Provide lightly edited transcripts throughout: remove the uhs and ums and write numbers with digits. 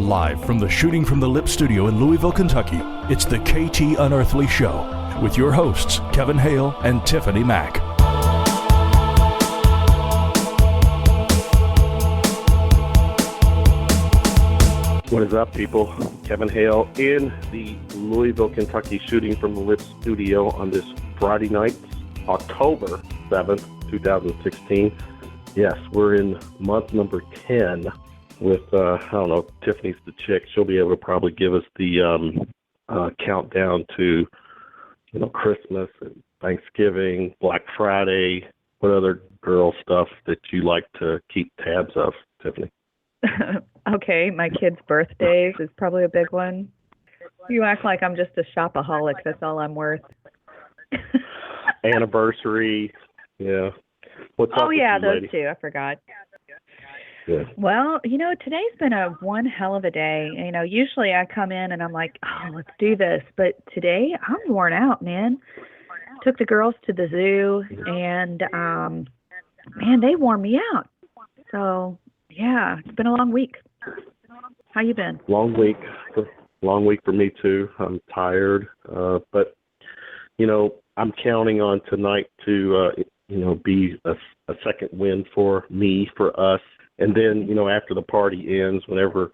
Live from the Shooting from the Lip studio in Louisville, Kentucky, it's the KT Unearthly Show with your hosts, Kevin Hale and Tiffany Mack. What is up, people? Kevin Hale in the Louisville, Kentucky Shooting from the Lip studio on this Friday night, October 7th, 2016. Yes, we're in month number 10 with, I don't know, Tiffany's the chick. She'll be able to probably give us the countdown to, Christmas and Thanksgiving, Black Friday. What other girl stuff that you like to keep tabs of, Tiffany? Okay, my kids' birthdays is probably a big one. You act like I'm just a shopaholic. That's all I'm worth. Anniversary, yeah. What's up? Oh, yeah, with you, those lady? two. I forgot. Yeah. Well, today's been one hell of a day. Usually I come in and I'm like, oh, let's do this. But today I'm worn out, man. Took the girls to the zoo and, man, they wore me out. So, yeah, it's been a long week. How you been? Long week for me too. I'm tired, but I'm counting on tonight to be a second win for me, for us, and then after the party ends, whenever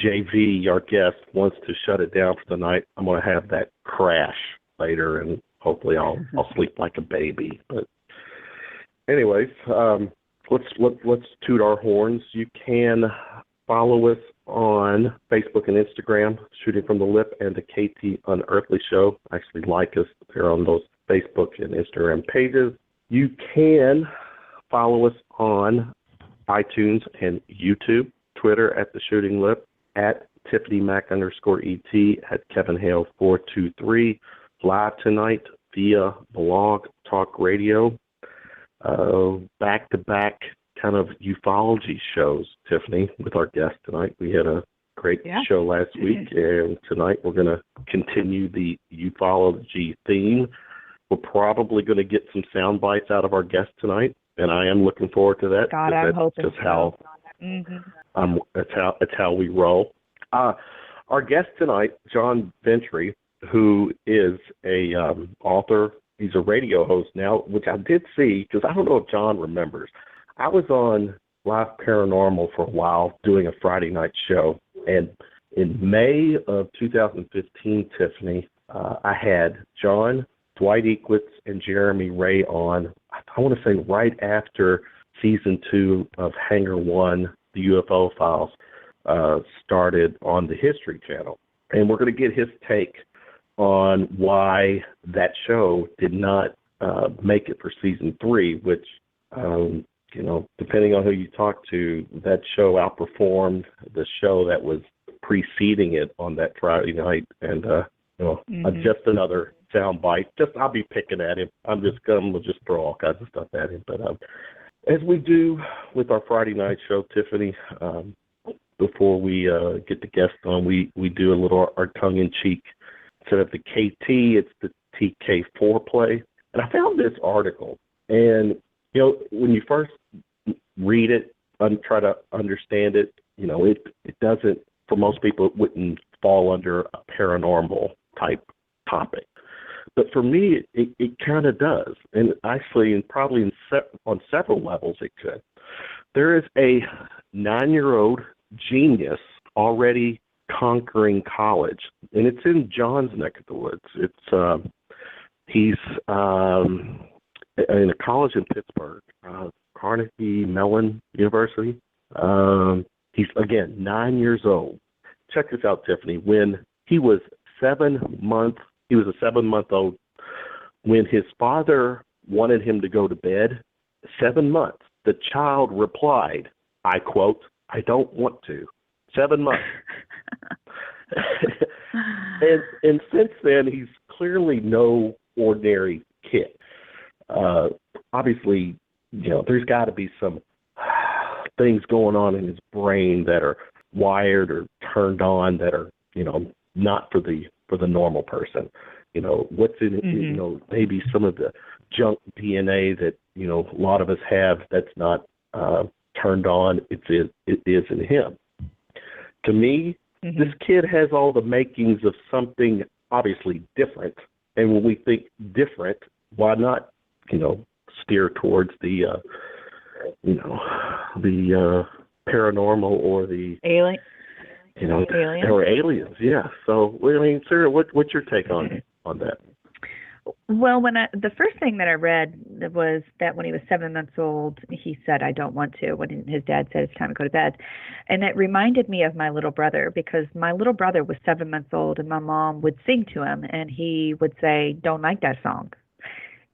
JV, our guest, wants to shut it down for the night, I'm going to have that crash later, and hopefully I'll sleep like a baby. But anyways, let's toot our horns. You can follow us on Facebook and Instagram, Shooting from the Lip and the KT Unearthly Show. Actually, like us there on those Facebook and Instagram pages. You can follow us on iTunes and YouTube, Twitter at The Shooting Lip, at Tiffany Mac _ET, at Kevin Hale 423, live tonight via Blog Talk Radio, back-to-back kind of ufology shows, Tiffany, with our guest tonight. We had a great show last week, and tonight we're going to continue the ufology theme. We're probably going to get some sound bites out of our guest tonight, and I am looking forward to that. God, I'm hoping just how it's how we roll. Our guest tonight, John Ventre, who is a author. He's a radio host now, which I did see, because I don't know if John remembers. I was on Live Paranormal for a while doing a Friday night show, and in May of 2015, Tiffany, I had John, Dwight Equitz, and Jeremy Ray on, I want to say right after Season 2 of Hangar 1, the UFO Files, started on the History Channel. And we're going to get his take on why that show did not make it for Season 3, which, depending on who you talk to, that show outperformed the show that was preceding it on that Friday night. And, just another sound bite. I'll be picking at him. I'm just going to just throw all kinds of stuff at him. But as we do with our Friday night show, Tiffany, before we get the guest on, we do a little our tongue-in-cheek. Instead of the KT, it's the TK foreplay. And I found this article. And, when you first read it and try to understand it, it doesn't, for most people, it wouldn't fall under a paranormal type topic. But for me, it kind of does. And actually, and probably on several levels, it could. There is a 9-year-old genius already conquering college, and it's in John's neck of the woods. He's in a college in Pittsburgh, Carnegie Mellon University. He's, again, 9 years old. Check this out, Tiffany. When he was a 7-month-old, when his father wanted him to go to bed, 7 months, the child replied, I quote, I don't want to. 7 months. and since then, he's clearly no ordinary kid. Obviously, there's got to be some things going on in his brain that are wired or turned on that are, not for the normal person. What's in it, maybe some of the junk DNA that, a lot of us have that's not turned on, it is in him. To me, This kid has all the makings of something obviously different. And when we think different, why not, steer towards the, the paranormal or the alien, or aliens? Yeah. So, sir, what's your take on that? Well, the first thing that I read was that when he was 7 months old, he said, "I don't want to," when his dad said it's time to go to bed. And it reminded me of my little brother, because my little brother was 7 months old and my mom would sing to him and he would say, "Don't like that song."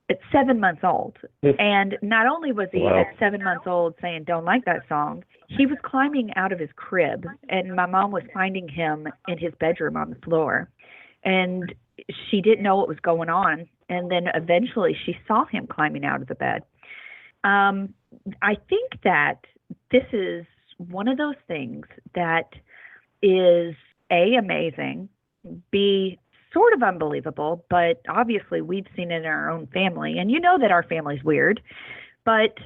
At 7 months old. And not only was he at 7 months old saying, "Don't like that song," he was climbing out of his crib and my mom was finding him in his bedroom on the floor. And she didn't know what was going on. And then eventually she saw him climbing out of the bed. I think that this is one of those things that is A, amazing, B, sort of unbelievable, but obviously we've seen it in our own family. And that our family's weird, but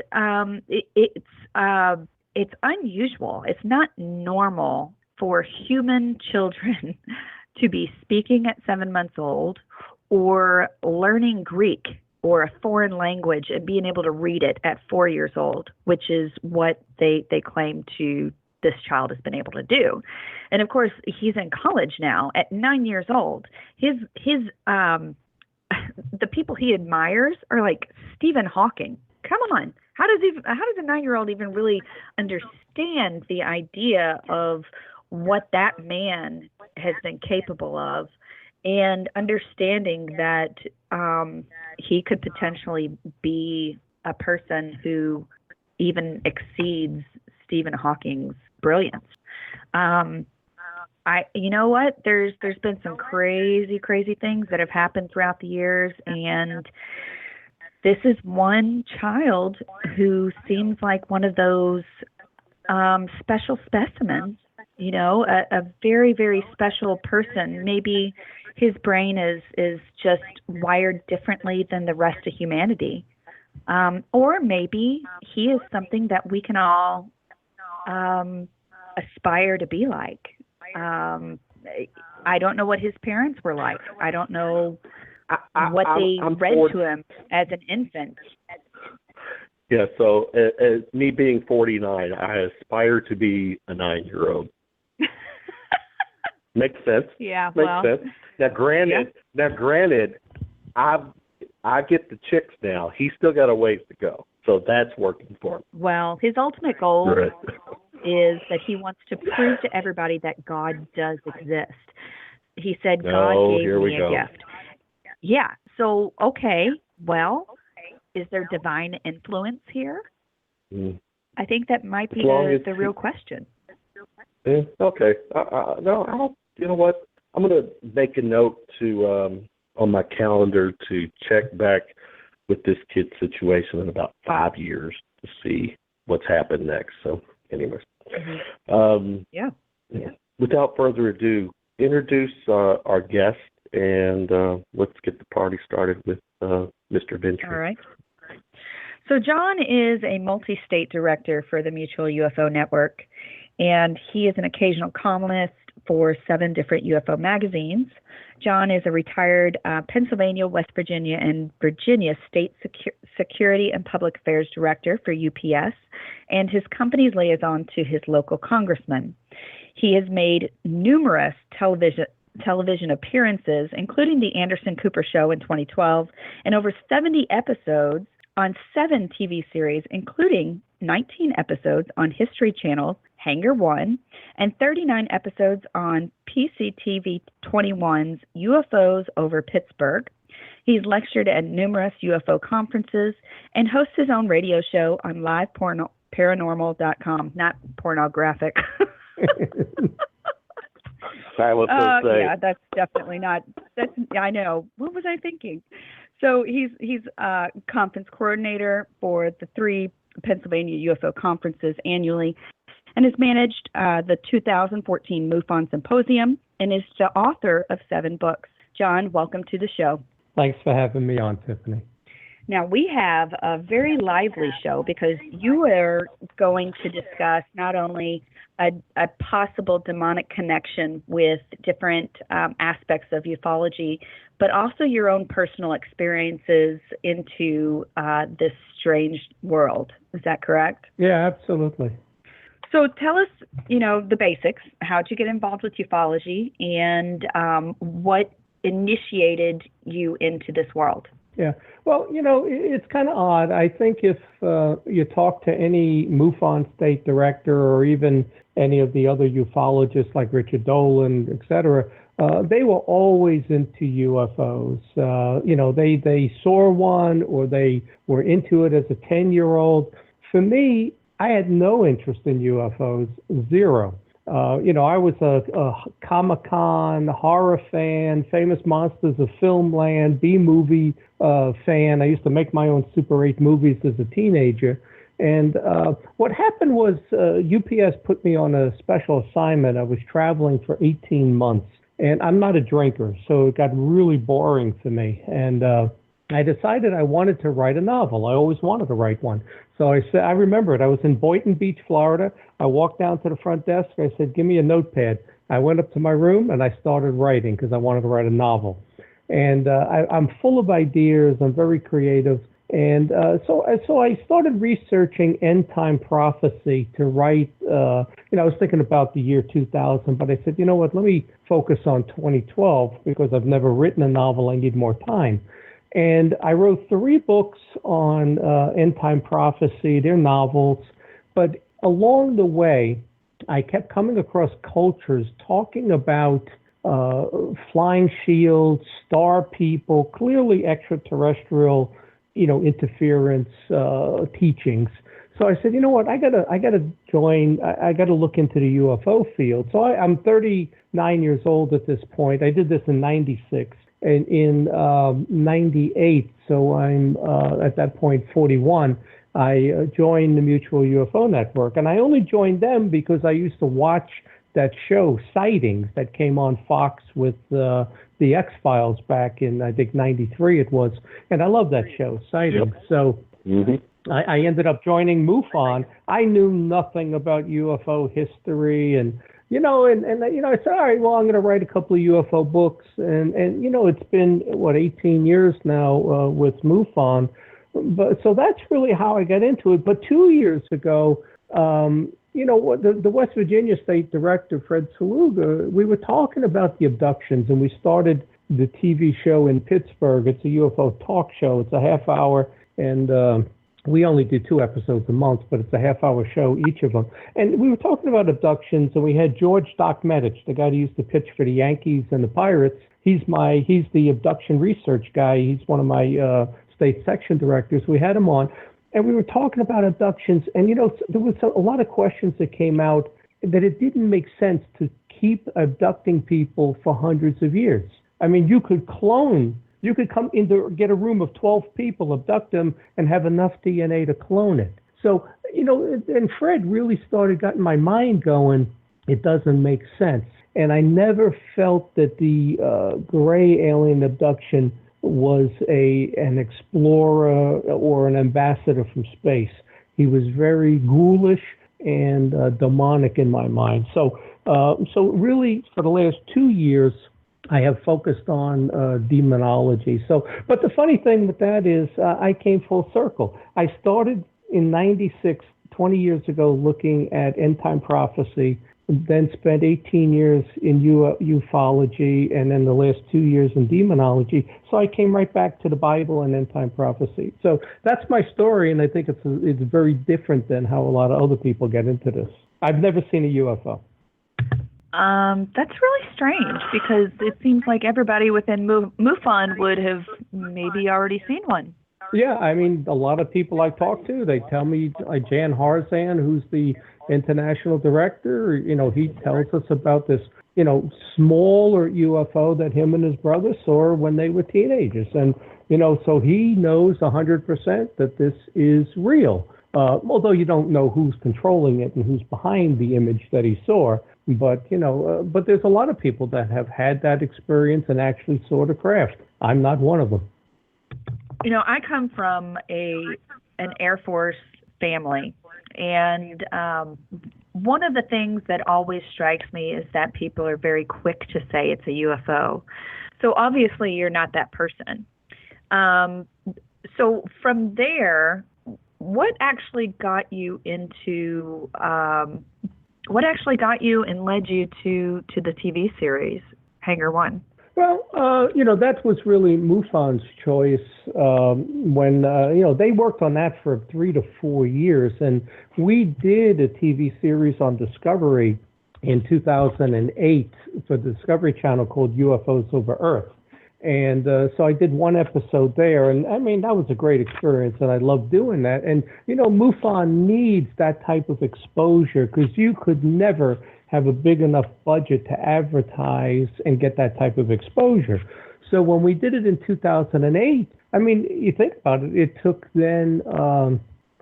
it's unusual. It's not normal for human children to be speaking at 7 months old or learning Greek or a foreign language and being able to read it at 4 years old, which is what they claim this child has been able to do. And of course, he's in college now at 9 years old. The people he admires are like Stephen Hawking. Come on. How does a 9-year-old even really understand the idea of what that man has been capable of, and understanding that he could potentially be a person who even exceeds Stephen Hawking's brilliance? You know what? There's been some crazy things that have happened throughout the years, and this is one child who seems like one of those special specimens. A very, very special person. Maybe his brain is just wired differently than the rest of humanity. Or maybe he is something that we can all aspire to be like. I don't know what his parents were like. I don't know what they read to him as an infant. Yeah, so as me being 49, I aspire to be a 9-year-old. Makes sense. Yeah, Makes sense. Now, granted, I get the chicks now. He's still got a ways to go, so that's working for him. Well, his ultimate goal is that he wants to prove to everybody that God does exist. He said, God gave me a gift. Yeah. So, okay. Well, is there divine influence here? I think that might be the real question. Okay. No, you know what? I'm going to make a note to on my calendar to check back with this kid's situation in about 5 years to see what's happened next. So, anyways. Without further ado, introduce our guest, and let's get the party started with Mr. Ventre. All right. So John is a multi-state director for the Mutual UFO Network, and he is an occasional columnist for 7 different UFO magazines. John is a retired Pennsylvania, West Virginia, and Virginia State Security and Public Affairs Director for UPS, and his company's liaison to his local congressman. He has made numerous television appearances, including The Anderson Cooper Show in 2012, and over 70 episodes on 7 TV series, including 19 episodes on History Channel's Hangar 1 and 39 episodes on PCTV 21's UFOs over Pittsburgh. He's lectured at numerous UFO conferences and hosts his own radio show on liveparanormal.com, not pornographic. Yeah, that's definitely not. I know. What was I thinking? So he's conference coordinator for the 3 Pennsylvania UFO conferences annually, and has managed the 2014 MUFON Symposium, and is the author of 7 books. John, welcome to the show. Thanks for having me on, Tiffany. Now, we have a very lively show because you are going to discuss not only a possible demonic connection with different aspects of ufology, but also your own personal experiences into this strange world. Is that correct? Yeah, absolutely. So tell us, the basics. How'd you get involved with ufology, and what initiated you into this world? Yeah. Well, it's kind of odd. I think if you talk to any MUFON state director or even any of the other ufologists like Richard Dolan, et cetera, they were always into UFOs. They saw one or they were into it as a 10-year-old. For me, I had no interest in UFOs, zero. I was a Comic-Con horror fan, Famous Monsters of Filmland, B-movie fan. I used to make my own Super 8 movies as a teenager. And what happened was UPS put me on a special assignment. I was traveling for 18 months. And I'm not a drinker, so it got really boring for me. And I decided I wanted to write a novel. I always wanted to write one. So I remember it. I was in Boynton Beach, Florida. I walked down to the front desk. I said, give me a notepad. I went up to my room and I started writing because I wanted to write a novel. And I'm full of ideas. I'm very creative. And so I started researching end-time prophecy to write. I was thinking about the year 2000, but I said, you know what, let me focus on 2012 because I've never written a novel. I need more time. And I wrote 3 books on end-time prophecy. They're novels. But along the way, I kept coming across cultures talking about flying shields, star people, clearly extraterrestrial, interference teachings. So I said, you know what, I gotta join. I gotta look into the UFO field. So I'm 39 years old at this point. I did this in '96. And in 98, so I'm at that point 41, I joined the Mutual UFO Network. And I only joined them because I used to watch that show, Sightings, that came on Fox with the X-Files back in, I think, 93 it was. And I love that show, Sightings. Yep. So I ended up joining MUFON. I knew nothing about UFO history and I said, all right, well, I'm going to write a couple of UFO books. And it's been, 18 years now with MUFON. So that's really how I got into it. But 2 years ago, the West Virginia State Director, Fred Saluga, we were talking about the abductions, and we started the TV show in Pittsburgh. It's a UFO talk show. It's a half hour, and we only do 2 episodes a month, but it's a half-hour show, each of them. And we were talking about abductions, and we had George Doc Medich, the guy who used to pitch for the Yankees and the Pirates. He's the abduction research guy. He's one of my state section directors. We had him on, and we were talking about abductions. And, there was a lot of questions that came out that it didn't make sense to keep abducting people for hundreds of years. I mean, you could come get a room of 12 people, abduct them, and have enough DNA to clone it. So, and Fred really got my mind going. It doesn't make sense. And I never felt that the gray alien abduction was an explorer or an ambassador from space. He was very ghoulish and demonic in my mind. So really, for the last 2 years, I have focused on demonology. But the funny thing with that is I came full circle. I started in '96, 20 years ago, looking at end-time prophecy, then spent 18 years in ufology, and then the last 2 years in demonology. So I came right back to the Bible and end-time prophecy. So that's my story, and I think it's very different than how a lot of other people get into this. I've never seen a UFO. That's really strange because it seems like everybody within MUFON would have maybe already seen one. Yeah, I mean, a lot of people I talk to, they tell me, like Jan Harzan, who's the international director, he tells us about this, smaller UFO that him and his brother saw when they were teenagers. And, so he knows 100% that this is real. Although you don't know who's controlling it and who's behind the image that he saw. But, but there's a lot of people that have had that experience and actually saw the craft. I'm not one of them. I come from an Air Force family, and one of the things that always strikes me is that people are very quick to say it's a UFO. So obviously you're not that person. So from there, what actually got you into and led you to the TV series Hangar 1? Well, that was really MUFON's choice when, they worked on that for 3 to 4 years. And we did a TV series on Discovery in 2008 for the Discovery Channel called UFOs Over Earth. And so I did one episode there. And I mean, that was a great experience. And I loved doing that. And, MUFON needs that type of exposure because you could never have a big enough budget to advertise and get that type of exposure. So when we did it in 2008, I mean, you think about it, it took then,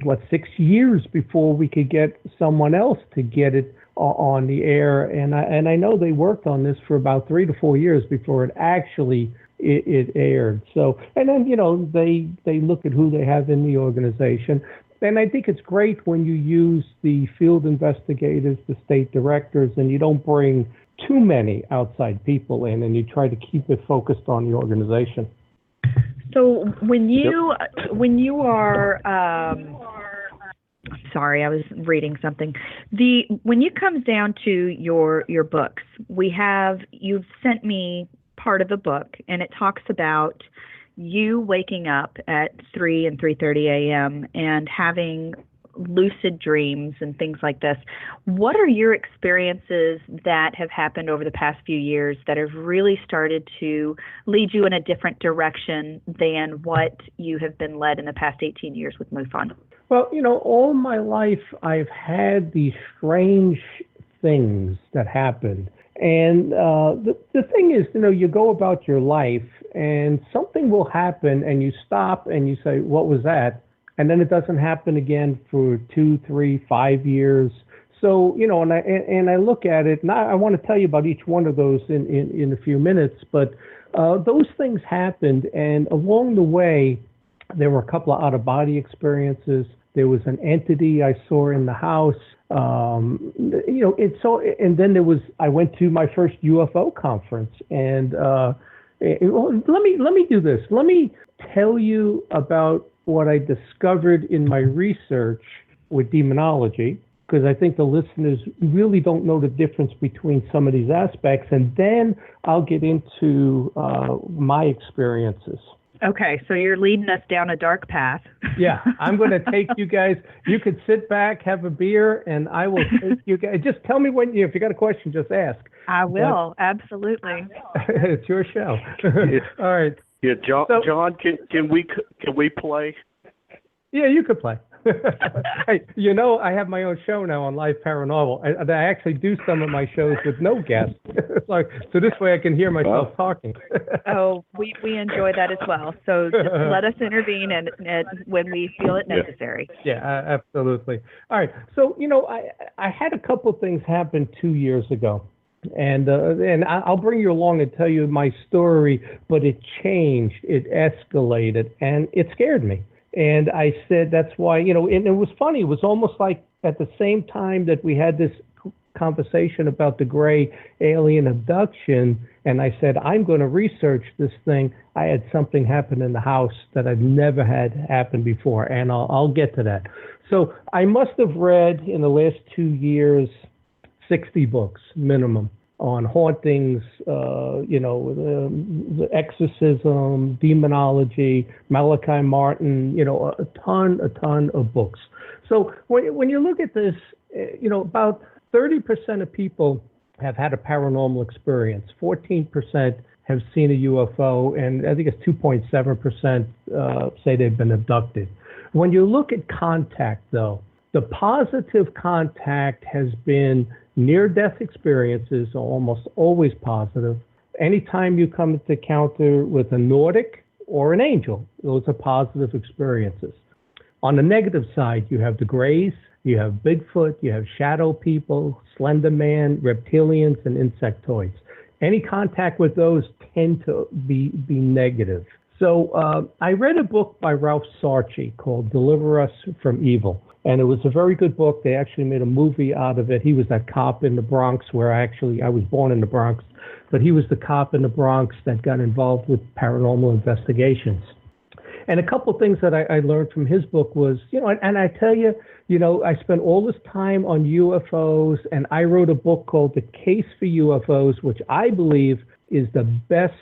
6 years before we could get someone else to get it on the air. And I know they worked on this for about 3 to 4 years before it actually it aired. So, and then, they look at who they have in the organization. And I think it's great when you use the field investigators, the state directors, and you don't bring too many outside people in, and you try to keep it focused on the organization. So when you are, sorry, I was reading something. When it comes down to your books, you've sent me part of a book, and it talks about you waking up at 3 and 3:30 a.m. and having lucid dreams and things like this. What are your experiences that have happened over the past few years that have really started to lead you in a different direction than what you have been led in the past 18 years with MUFON? Well, all my life I've had these strange things that happened. And the thing is, you go about your life and something will happen and you stop and you say, what was that? And then it doesn't happen again for 2, 3, 5 years. So, and I look at it, and I want to tell you about each one of those in a few minutes, but those things happened. And along the way, there were a couple of out-of-body experiences. There was an entity I saw in the house. And then I went to my first UFO conference, and let me do this. Let me tell you about what I discovered in my research with demonology, because I think the listeners really don't know the difference between some of these aspects, and then I'll get into my experiences. Okay, so you're leading us down a dark path. Yeah, I'm going to take you guys. You could sit back, have a beer, and I will take you guys. Just tell me if you got a question, just ask. I will, absolutely. It's your show. All right. Yeah, John, can we play? Yeah, you could play. Hey, I have my own show now on Live Paranormal. I actually do some of my shows with no guests, so this way I can hear myself talking. Oh, we enjoy that as well. So just let us intervene and when we feel it necessary. Yeah, absolutely. All right. So I had a couple things happen 2 years ago. And I'll bring you along and tell you my story, but it changed, it escalated, and it scared me. And I said, that's why, and it was funny. It was almost like at the same time that we had this conversation about the gray alien abduction, and I said, I'm going to research this thing. I had something happen in the house that I've never had happen before, and I'll get to that. So I must have read in the last 2 years 60 books minimum on hauntings, the exorcism, demonology, Malachi Martin, a ton of books. So when you look at this, about 30% of people have had a paranormal experience. 14% have seen a UFO, and I think it's 2.7% say they've been abducted. When you look at contact, though, the positive contact has been near-death experiences, are almost always positive. Anytime you come into encounter with a Nordic or an angel, those are positive experiences. On the negative side, you have the Greys, you have Bigfoot, you have shadow people, Slender Man, reptilians, and insectoids. Any contact with those tend to be negative. So I read a book by Ralph Sarchi called Deliver Us from Evil. And it was a very good book. They actually made a movie out of it. He was that cop in the Bronx where I was born in the Bronx, but he was the cop in the Bronx that got involved with paranormal investigations. And a couple of things that I learned from his book was, and I tell you, I spent all this time on UFOs, and I wrote a book called The Case for UFOs, which I believe is the best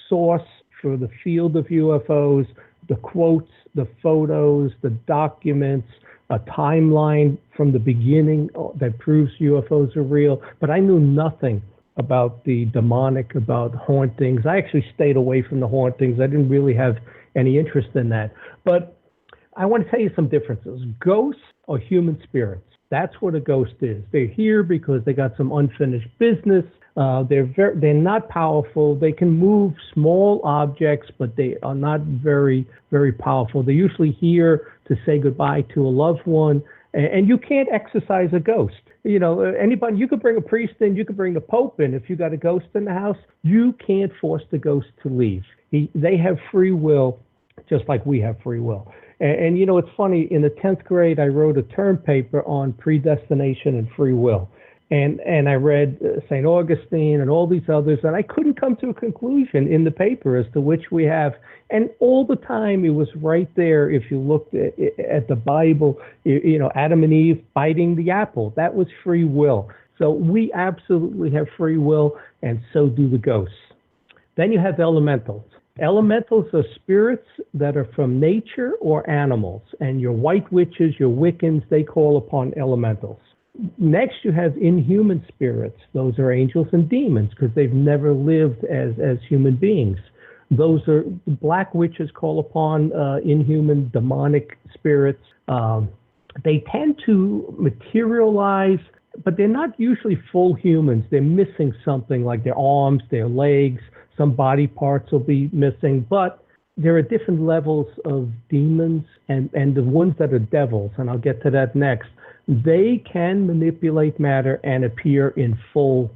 source for the field of UFOs, the quotes, the photos, the documents, a timeline from the beginning that proves UFOs are real. But I knew nothing about the demonic, about hauntings. I actually stayed away from the hauntings. I didn't really have any interest in that. But I want to tell you some differences. Ghosts are human spirits. That's what a ghost is. They're here because they got some unfinished business. They're not powerful. They can move small objects, but they are not very, very powerful. They're usually here to say goodbye to a loved one, and you can't exorcise a ghost. Anybody, you could bring a priest in, you could bring the Pope in. If you got a ghost in the house, you can't force the ghost to leave. They have free will, just like we have free will. And it's funny, in the 10th grade, I wrote a term paper on predestination and free will. And I read St. Augustine and all these others, and I couldn't come to a conclusion in the paper as to which we have. And all the time, it was right there. If you looked at the Bible, Adam and Eve biting the apple, that was free will. So we absolutely have free will, and so do the ghosts. Then you have elementals. Elementals are spirits that are from nature or animals, and your white witches, your Wiccans, they call upon elementals. Next, you have inhuman spirits. Those are angels and demons because they've never lived as human beings. Those are black witches call upon inhuman demonic spirits. They tend to materialize, but they're not usually full humans. They're missing something like their arms, their legs, some body parts will be missing, but there are different levels of demons and the ones that are devils, and I'll get to that next. They can manipulate matter and appear in full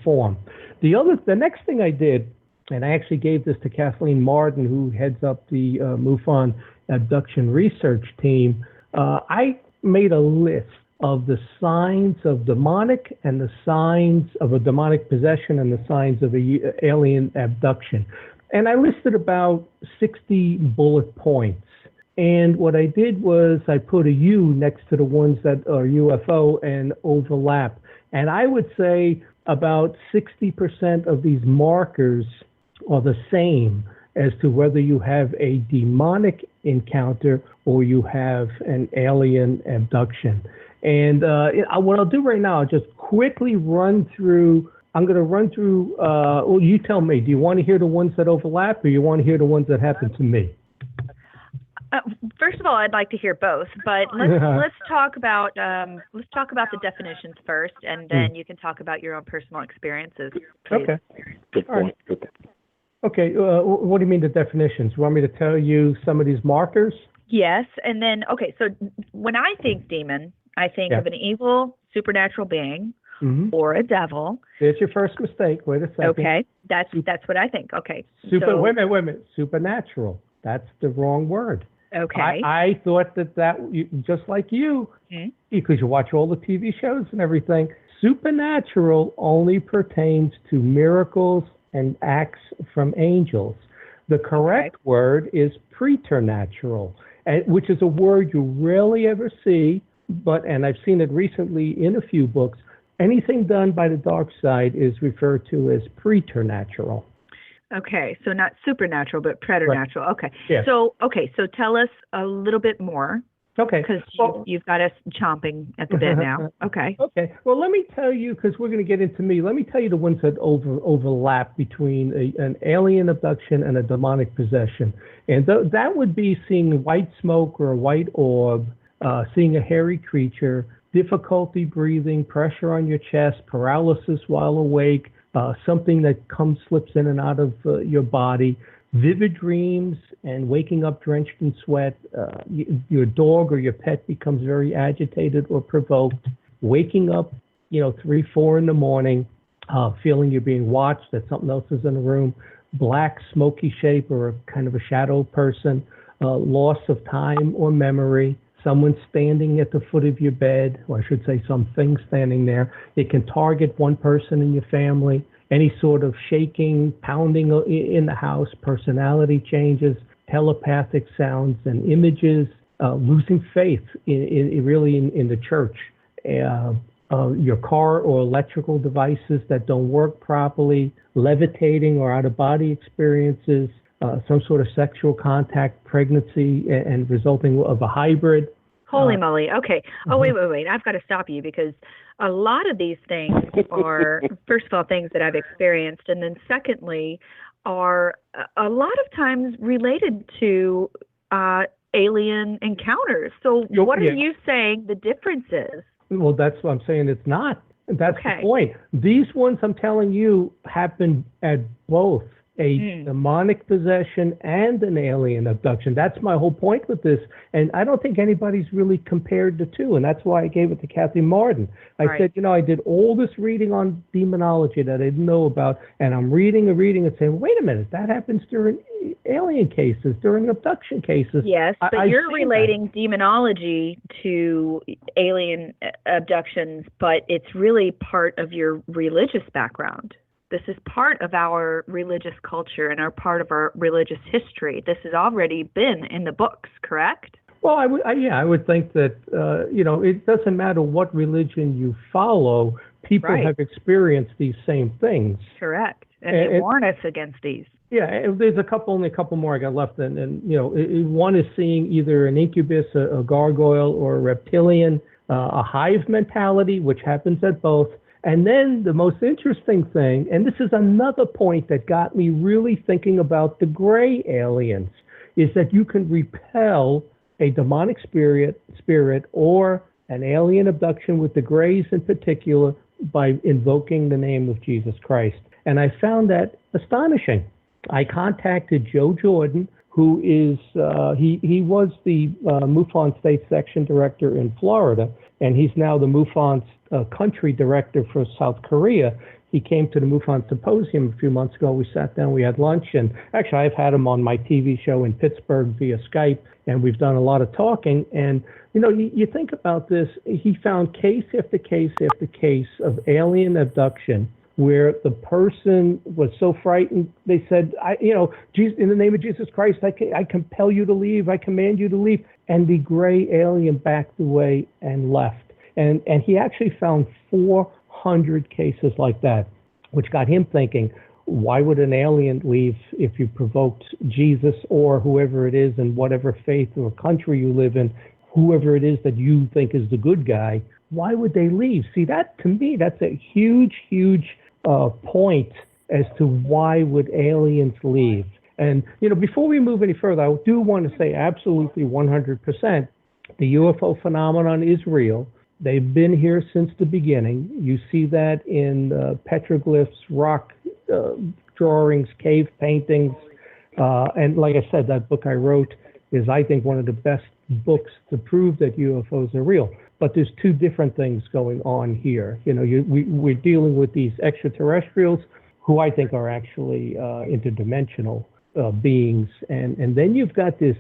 form. The next thing I did, and I actually gave this to Kathleen Martin, who heads up the MUFON abduction research team. I made a list of the signs of demonic and the signs of a demonic possession and the signs of a alien abduction. And I listed about 60 bullet points. And what I did was I put a U next to the ones that are UFO and overlap. And I would say about 60% of these markers are the same as to whether you have a demonic encounter or you have an alien abduction. And what I'll do right now, I'll just quickly run through. I'm going to run through, well, you tell me, do you want to hear the ones that overlap or you want to hear the ones that happen to me? First of all, I'd like to hear both, but let's talk about the definitions first, and then you can talk about your own personal experiences. Please. Okay. Good point. Right. Okay. What do you mean the definitions? You want me to tell you some of these markers? Yes, and then so when I think demon, I think of an evil supernatural being or a devil. There's your first mistake. Wait a second. Okay, that's what I think. Okay. Wait a minute. Supernatural. That's the wrong word. Okay. I thought that just like you, because you watch all the TV shows and everything, supernatural only pertains to miracles and acts from angels. The correct word is preternatural, which is a word you rarely ever see, and I've seen it recently in a few books. Anything done by the dark side is referred to as preternatural. Okay, so not supernatural, but preternatural. Right. Okay. Yeah. So tell us a little bit more. Okay. Because you've got us chomping at the bit now. Okay. Okay. Well, let me tell you, because we're going to get into me, let me tell you the ones that overlap between an alien abduction and a demonic possession. And that would be seeing white smoke or a white orb, seeing a hairy creature, difficulty breathing, pressure on your chest, paralysis while awake, something that slips in and out of your body, vivid dreams, and waking up drenched in sweat. Your dog or your pet becomes very agitated or provoked. Waking up, 3, 4 in the morning, feeling you're being watched, that something else is in the room. black, smoky shape or a kind of a shadow person, loss of time or memory, someone standing at the foot of your bed, or I should say something standing there. It can target one person in your family, any sort of shaking, pounding in the house, personality changes, telepathic sounds and images, losing faith in the church, your car or electrical devices that don't work properly, levitating or out-of-body experiences, some sort of sexual contact, pregnancy, and resulting of a hybrid. Holy moly. Okay. Oh, wait. I've got to stop you because a lot of these things are, first of all, things that I've experienced. And then secondly, are a lot of times related to alien encounters. So what are you saying the difference is? Well, that's what I'm saying. It's not. That's the point. These ones I'm telling you happen at both a demonic possession and an alien abduction. That's my whole point with this. And I don't think anybody's really compared the two. And that's why I gave it to Kathy Martin. I said, I did all this reading on demonology that I didn't know about. And I'm reading and saying, wait a minute, that happens during alien cases, during abduction cases. Yes, but you're relating demonology to alien abductions, but it's really part of your religious background. This is part of our religious culture and our part of our religious history. This has already been in the books, correct? Well, I would think that, it doesn't matter what religion you follow, people have experienced these same things. Correct. And they warn us against these. Yeah, there's only a couple more I got left. And one is seeing either an incubus, a gargoyle, or a reptilian, a hive mentality, which happens at both. And then the most interesting thing, and this is another point that got me really thinking about the gray aliens, is that you can repel a demonic spirit or an alien abduction with the grays in particular by invoking the name of Jesus Christ. And I found that astonishing. I contacted Joe Jordan, who is, he was the MUFON State Section Director in Florida, and he's now the MUFON Country Director for South Korea. He came to the MUFON Symposium a few months ago. We sat down, we had lunch, and actually I've had him on my TV show in Pittsburgh via Skype, and we've done a lot of talking. And, you think about this, he found case after case after case of alien abduction where the person was so frightened, they said, Jesus, in the name of Jesus Christ, I compel you to leave, I command you to leave. And the gray alien backed away and left. And he actually found 400 cases like that, which got him thinking, why would an alien leave if you provoked Jesus or whoever it is in whatever faith or country you live in, whoever it is that you think is the good guy, why would they leave? See, that to me, that's a huge, huge point as to why would aliens leave. And, before we move any further, I do want to say absolutely 100%, the UFO phenomenon is real. They've been here since the beginning. You see that in petroglyphs, rock drawings, cave paintings. And like I said, that book I wrote is, I think, one of the best books to prove that UFOs are real. But there's two different things going on here. We're dealing with these extraterrestrials who I think are actually interdimensional beings. And then you've got this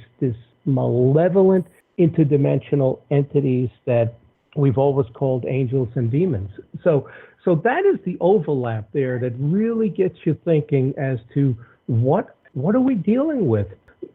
malevolent interdimensional entities that we've always called angels and demons. So that is the overlap there that really gets you thinking as to what are we dealing with?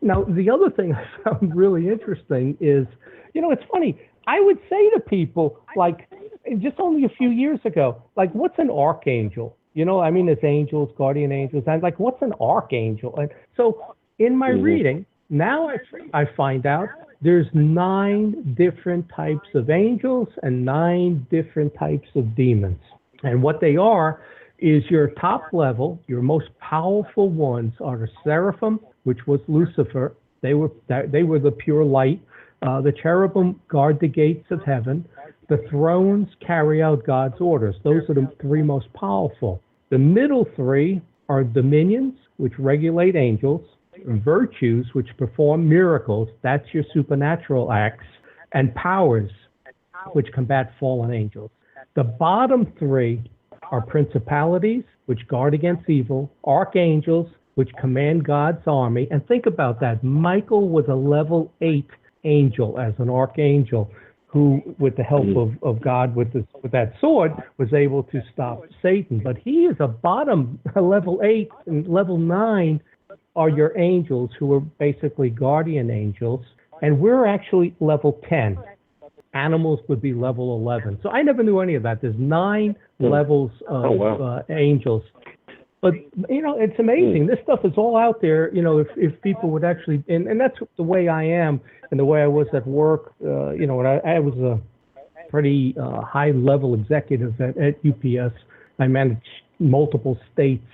Now, the other thing I found really interesting is, it's funny. I would say to people, like, just only a few years ago, like, what's an archangel? It's angels, guardian angels. I'm like, what's an archangel? And so in my reading, now I find out there's 9 different types of angels and 9 different types of demons. And what they are is your top level, your most powerful ones are the seraphim, which was Lucifer. They were the pure light. The cherubim guard the gates of heaven. The thrones carry out God's orders. Those are the 3 most powerful. The middle 3 are dominions, which regulate angels, virtues, which perform miracles, that's your supernatural acts, and powers, which combat fallen angels. The bottom 3 are principalities, which guard against evil, archangels, which command God's army. And think about that. Michael was a level 8 angel as an archangel who, with the help of God with that sword, was able to stop Satan. But he is a level 8 and level 9 are your angels, who are basically guardian angels. And we're actually level 10. Animals would be level 11. So I never knew any of that. There's 9 levels of angels. But, it's amazing. This stuff is all out there, if people would actually, and that's the way I am and the way I was at work. When I was a pretty high-level executive at UPS. I managed multiple states.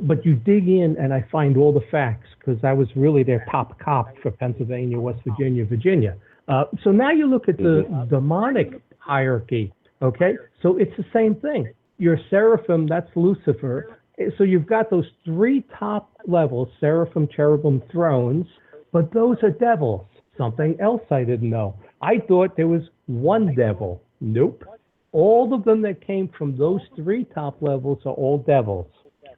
But you dig in, and I find all the facts, because I was really their top cop for Pennsylvania, West Virginia, Virginia. So now you look at the demonic hierarchy, okay? So it's the same thing. Your seraphim, that's Lucifer. So you've got those 3 top levels, seraphim, cherubim, thrones, but those are devils. Something else I didn't know. I thought there was one devil. Nope. All of them that came from those 3 top levels are all devils.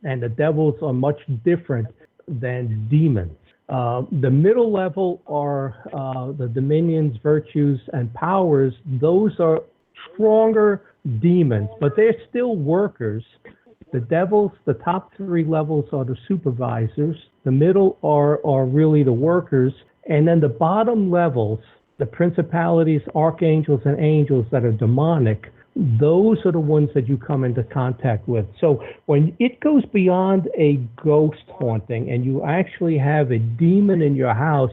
And the devils are much different than demons. The middle level are the dominions, virtues, and powers. Those are stronger demons, but they're still workers. The devils, the top 3 levels are the supervisors. The middle are really the workers. And then the bottom levels, the principalities, archangels, and angels that are demonic, those are the ones that you come into contact with. So when it goes beyond a ghost haunting and you actually have a demon in your house,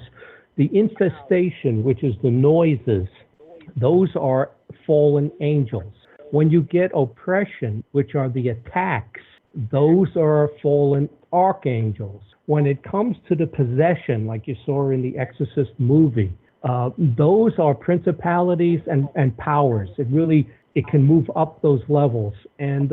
the infestation, which is the noises, those are fallen angels. When you get oppression, which are the attacks, those are fallen archangels. When it comes to the possession, like you saw in the Exorcist movie, those are principalities and powers. It can move up those levels. And,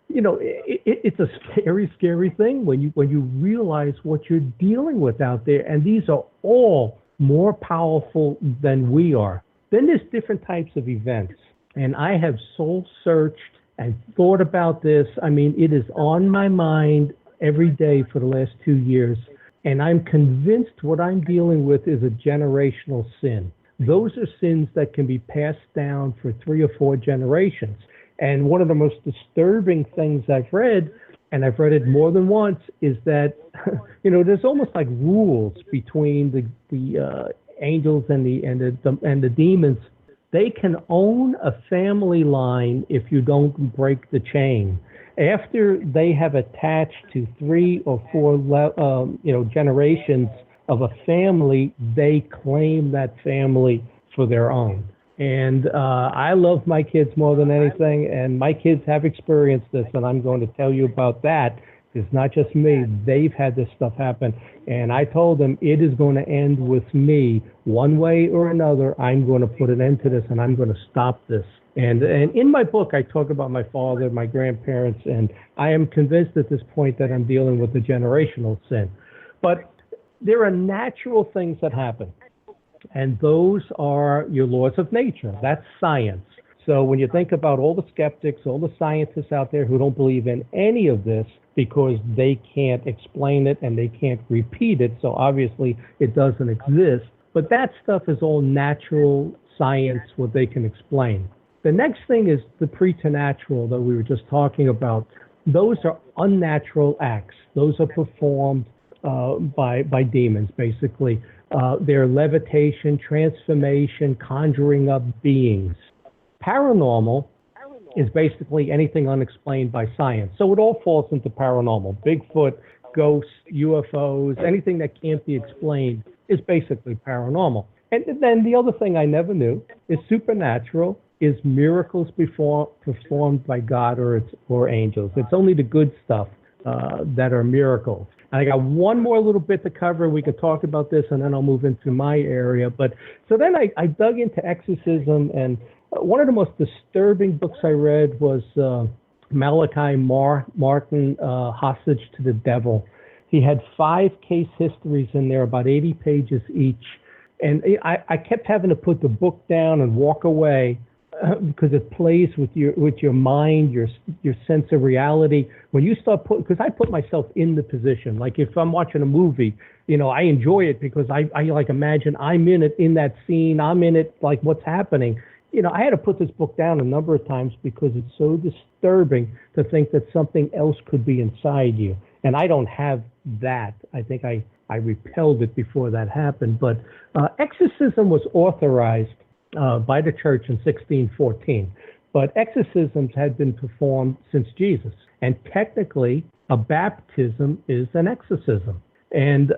it's a scary, scary thing when you realize what you're dealing with out there. And these are all more powerful than we are. Then there's different types of events. And I have soul searched and thought about this. I mean, it is on my mind every day for the last 2 years. And I'm convinced what I'm dealing with is a generational sin. Those are sins that can be passed down for 3 or 4 generations. And one of the most disturbing things I've read, and I've read it more than once, is that, there's almost like rules between the angels and the demons. They can own a family line if you don't break the chain. After they have attached to 3 or 4 generations of a family, they claim that family for their own. And I love my kids more than anything, and my kids have experienced this, and I'm going to tell you about that. It's not just me. They've had this stuff happen. And I told them it is going to end with me. One way or another, I'm going to put an end to this, and I'm going to stop this. And in my book, I talk about my father, my grandparents, and I am convinced at this point that I'm dealing with a generational sin. But there are natural things that happen, and those are your laws of nature. That's science. So when you think about all the skeptics, all the scientists out there who don't believe in any of this because they can't explain it and they can't repeat it, so obviously it doesn't exist. But that stuff is all natural science, what they can explain. The next thing is the preternatural that we were just talking about. Those are unnatural acts. Those are performed by demons, basically. They're levitation, transformation, conjuring up beings. Paranormal is basically anything unexplained by science. So it all falls into paranormal. Bigfoot, ghosts, UFOs, anything that can't be explained is basically paranormal. And then the other thing I never knew is supernatural is miracles performed by God or angels. It's only the good stuff that are miracles. And I got one more little bit to cover. We could talk about this, and then I'll move into my area. But so then I dug into exorcism, and one of the most disturbing books I read was Malachi Martin, Hostage to the Devil. He had 5 case histories in there, about 80 pages each. And I kept having to put the book down and walk away because it plays with your mind, your sense of reality. When you start because I put myself in the position. Like if I'm watching a movie, I enjoy it because I like imagine I'm in it, in that scene. I'm in it, like what's happening. I had to put this book down a number of times because it's so disturbing to think that something else could be inside you. And I don't have that. I think I repelled it before that happened. But exorcism was authorized by the church in 1614. But exorcisms had been performed since Jesus. And technically, a baptism is an exorcism. And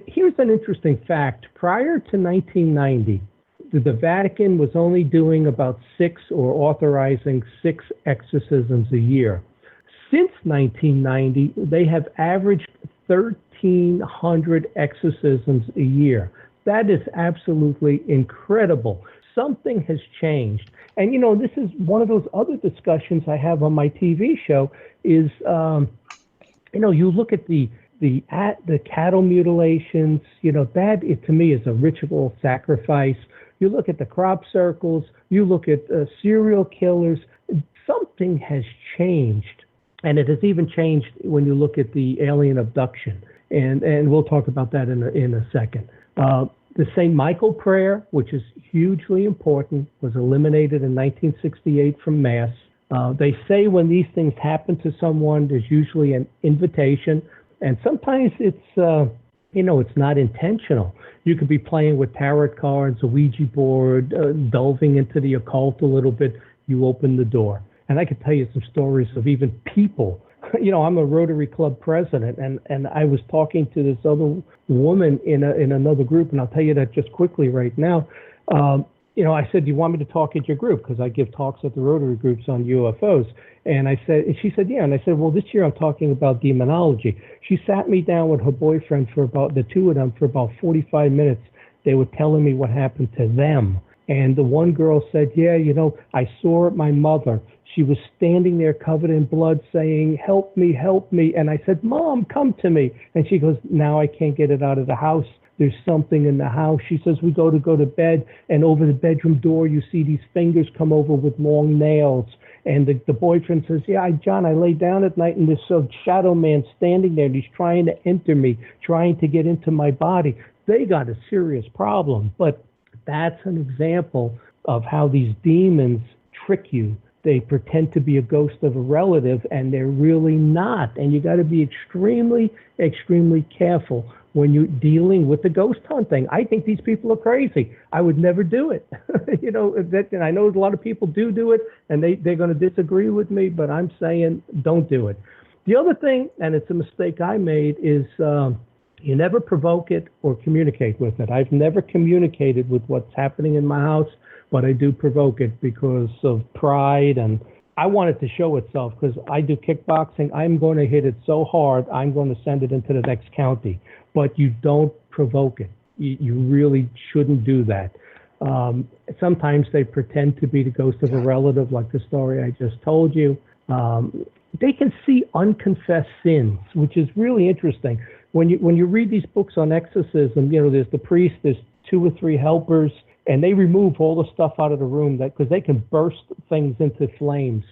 here's an interesting fact. Prior to 1990, the Vatican was only doing about 6 or authorizing 6 exorcisms a year. Since 1990, they have averaged 1,300 exorcisms a year. That is absolutely incredible. Something has changed. And, this is one of those other discussions I have on my TV show is, you look at the cattle mutilations, that to me is a ritual sacrifice. You look at the crop circles, you look at serial killers, something has changed. And it has even changed when you look at the alien abduction. And we'll talk about that in a second. The St. Michael prayer, which is hugely important, was eliminated in 1968 from Mass. They say when these things happen to someone, there's usually an invitation. And sometimes it's not intentional. You could be playing with tarot cards, a Ouija board, delving into the occult a little bit. You open the door. And I could tell you some stories of even people. I'm a Rotary Club president, and I was talking to this other woman in another group, and I'll tell you that just quickly right now. I said, do you want me to talk at your group? Because I give talks at the Rotary groups on UFOs. And she said, yeah. And I said, well, this year I'm talking about demonology. She sat me down with her boyfriend the two of them for about 45 minutes. They were telling me what happened to them. And the one girl said, yeah, I saw my mother. She was standing there covered in blood saying, help me, help me. And I said, Mom, come to me. And she goes, now I can't get it out of the house. There's something in the house. She says, we go to bed, and over the bedroom door, you see these fingers come over with long nails. And the boyfriend says, yeah, John, I lay down at night, and there's some shadow man standing there, and he's trying to enter me, trying to get into my body. They got a serious problem. But that's an example of how these demons trick you. They pretend to be a ghost of a relative, and they're really not. And you got to be extremely, extremely careful when you're dealing with the ghost hunting. I think these people are crazy. I would never do it. And I know a lot of people do it, and they're going to disagree with me, but I'm saying don't do it. The other thing, and it's a mistake I made, is you never provoke it or communicate with it. I've never communicated with what's happening in my house, but I do provoke it because of pride, and I want it to show itself because I do kickboxing. I'm going to hit it so hard, I'm going to send it into the next county. But you don't provoke it. You really shouldn't do that. Sometimes they pretend to be the ghost of a relative, like the story I just told you. They can see unconfessed sins, which is really interesting. When you read these books on exorcism, there's the priest, there's 2 or 3 helpers, and they remove all the stuff out of the room because they can burst things into flames.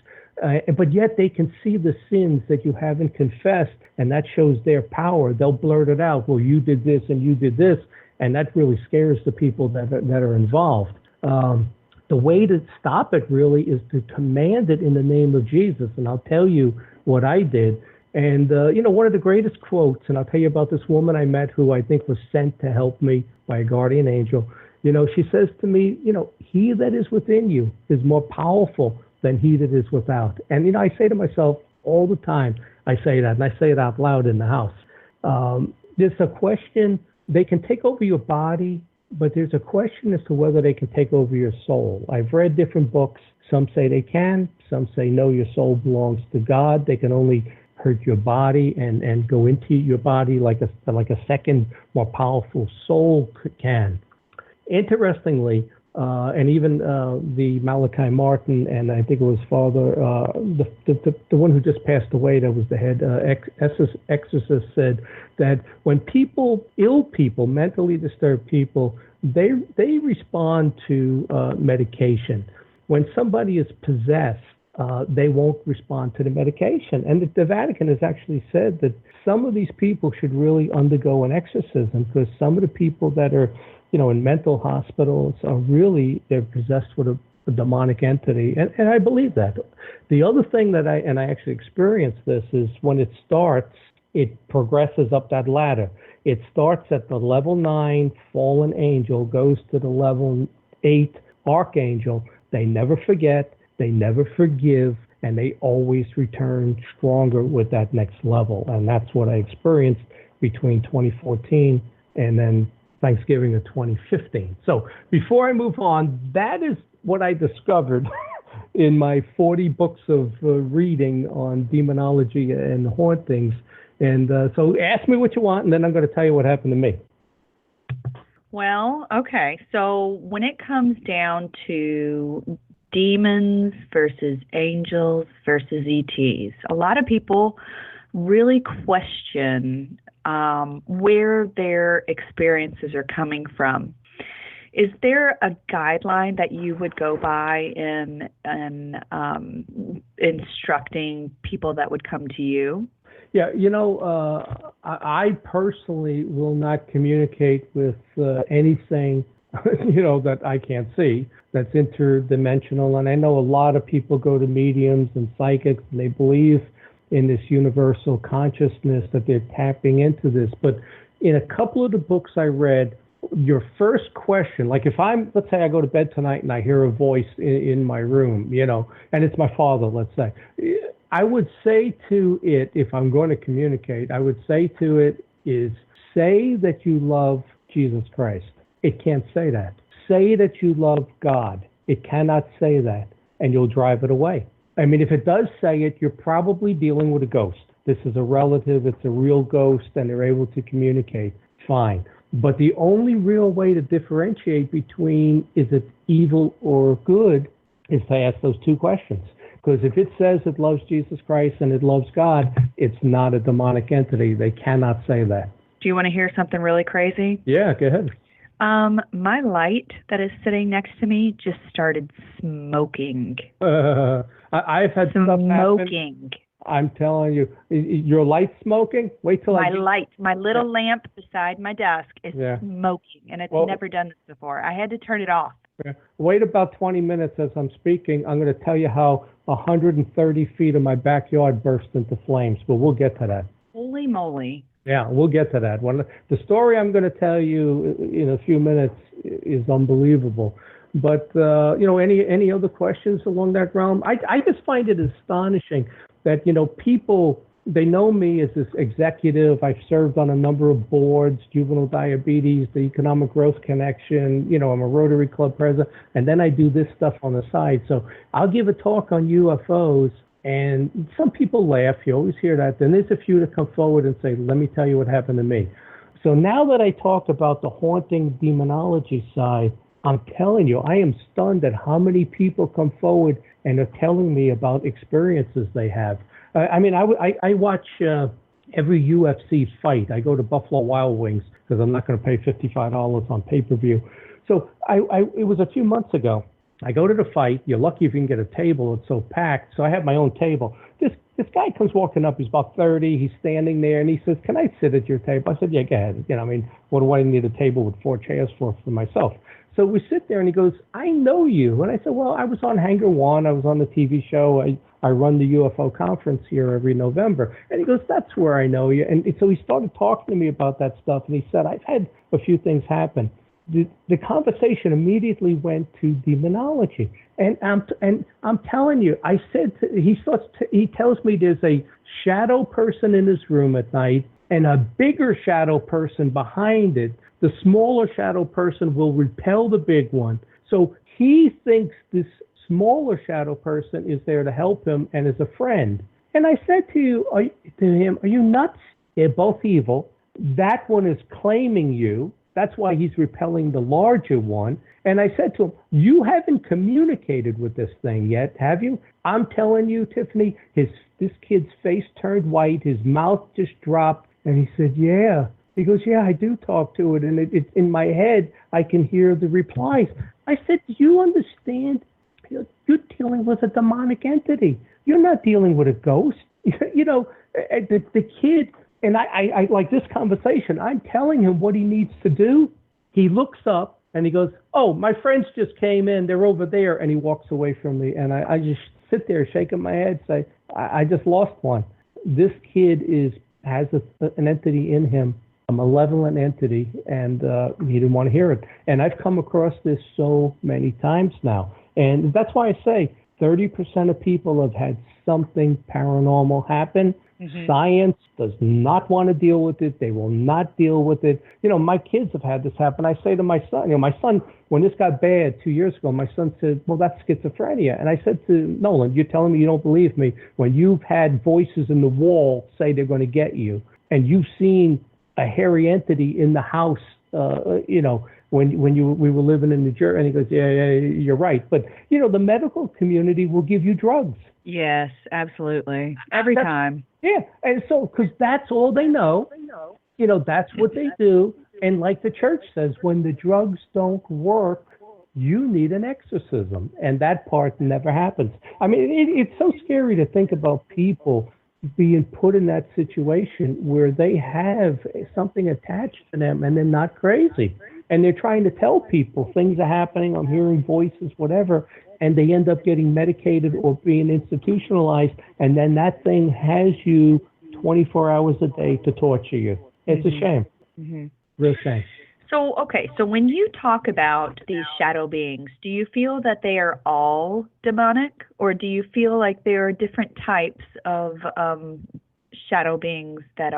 But yet they can see the sins that you haven't confessed, and that shows their power. They'll blurt it out. Well, you did this and you did this, and that really scares the people that are involved. The way to stop it really is to command it in the name of Jesus, and I'll tell you what I did. And, one of the greatest quotes, and I'll tell you about this woman I met who I think was sent to help me by a guardian angel. She says to me, he that is within you is more powerful than he that is without. And, I say to myself all the time, I say that, and I say it out loud in the house. There's a question, they can take over your body, but there's a question as to whether they can take over your soul. I've read different books. Some say they can. Some say, no, your soul belongs to God. They can only hurt your body and go into your body like a second, more powerful soul can. Interestingly, and even the Malachi Martin, and I think it was Father, the one who just passed away, that was the head exorcist, said that when ill people, mentally disturbed people, they respond to medication. when somebody is possessed, they won't respond to the medication. And the Vatican has actually said that some of these people should really undergo an exorcism, because some of the people that are, in mental hospitals are really, they're possessed with a demonic entity. And I believe that. The other thing that I actually experienced this is when it starts, it progresses up that ladder. It starts at the level 9 fallen angel, goes to the level 8 archangel. They never forget, they never forgive, and they always return stronger with that next level. And that's what I experienced between 2014 and then Thanksgiving of 2015. So before I move on, that is what I discovered in my 40 books of reading on demonology and hauntings. And so ask me what you want, and then I'm going to tell you what happened to me. Well, okay. So when it comes down to demons versus angels versus ETs, a lot of people really question where their experiences are coming from. Is there a guideline that you would go by in instructing people that would come to you? Yeah, I personally will not communicate with anything, that I can't see, that's interdimensional. And I know a lot of people go to mediums and psychics, and they believe in this universal consciousness, that they're tapping into this. But in a couple of the books I read, your first question, like if let's say I go to bed tonight and I hear a voice in my room, and it's my father, let's say, I would say to it, if I'm going to communicate, I would say to it is, say that you love Jesus Christ. It can't say that. Say that you love God. It cannot say that, and you'll drive it away. I mean, if it does say it, you're probably dealing with a ghost. This is a relative, it's a real ghost, and they're able to communicate. Fine. But the only real way to differentiate between is it evil or good is to ask those two questions. Because if it says it loves Jesus Christ and it loves God, it's not a demonic entity. They cannot say that. Do you want to hear something really crazy? Yeah, go ahead. My light that is sitting next to me just started smoking. I've had stuff happen. Smoking. I'm telling you, your light's smoking? Wait till my little lamp beside my desk is smoking, and it's never done this before. I had to turn it off. Yeah. Wait about 20 minutes as I'm speaking. I'm going to tell you how 130 feet of my backyard burst into flames, but we'll get to that. Holy moly. Yeah, we'll get to that. The story I'm going to tell you in a few minutes is unbelievable. But, any other questions along that realm? I just find it astonishing that, people, they know me as this executive. I've served on a number of boards, Juvenile Diabetes, the Economic Growth Connection. I'm a Rotary Club president, and then I do this stuff on the side. So I'll give a talk on UFOs, and some people laugh. You always hear that. Then there's a few that come forward and say, let me tell you what happened to me. So now that I talked about the haunting demonology side, I'm telling you, I am stunned at how many people come forward and are telling me about experiences they have. I watch every UFC fight. I go to Buffalo Wild Wings because I'm not going to pay $55 on pay-per-view. So it was a few months ago. I go to the fight. You're lucky if you can get a table. It's so packed. So I have my own table. This guy comes walking up. He's about 30. He's standing there, and he says, "Can I sit at your table?" I said, "Yeah, go ahead." What do I need a table with 4 chairs for myself? So we sit there, and he goes, "I know you." And I said, "Well, I was on Hangar 1. I was on the TV show. I run the UFO conference here every November." And he goes, "That's where I know you." And so he started talking to me about that stuff, and he said, "I've had a few things happen." The conversation immediately went to demonology. And I'm telling you, I said, he tells me there's a shadow person in his room at night and a bigger shadow person behind it. The smaller shadow person will repel the big one. So he thinks this smaller shadow person is there to help him and is a friend. And I said to him, "Are you nuts? They're both evil. That one is claiming you. That's why he's repelling the larger one." And I said to him, "You haven't communicated with this thing yet, have you?" I'm telling you, Tiffany, this kid's face turned white. His mouth just dropped. And he said, "Yeah." He goes, "Yeah, I do talk to it. And it's in my head, I can hear the replies." I said, "Do you understand? You you're dealing with a demonic entity. You're not dealing with a ghost. You know, the kid, and I like this conversation. I'm telling him what he needs to do. He looks up and he goes, "Oh, my friends just came in. They're over there." And he walks away from me. And I just sit there shaking my head, say, I just lost one. This kid has an entity in him, a malevolent entity, and he didn't want to hear it. And I've come across this so many times now. And that's why I say 30% of people have had something paranormal happen. Mm-hmm. Science does not want to deal with it. They will not deal with it. You know, my kids have had this happen. I say to my son, when this got bad 2 years ago, my son said, "Well, that's schizophrenia." And I said to Nolan, "You're telling me you don't believe me when you've had voices in the wall say they're going to get you, and you've seen a hairy entity in the house, when we were living in New Jersey." And he goes, yeah, you're right. But, you know, the medical community will give you drugs. Yes, absolutely. Every time. Yeah. And so, because that's all they know, you know, that's what they do. And like the church says, when the drugs don't work, you need an exorcism. And that part never happens. I mean, it's so scary to think about people being put in that situation where they have something attached to them and they're not crazy. And they're trying to tell people things are happening, I'm hearing voices, whatever, and they end up getting medicated or being institutionalized, and then that thing has you 24 hours a day to torture you. It's a shame. Mm-hmm. Real shame. So, okay, so when you talk about these shadow beings, do you feel that they are all demonic, or do you feel like there are different types of shadow beings that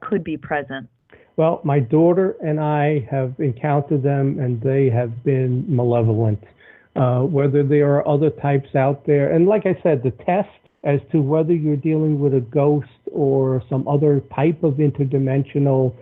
could be present? Well, my daughter and I have encountered them, and they have been malevolent. Whether there are other types out there, and like I said, the test as to whether you're dealing with a ghost or some other type of interdimensional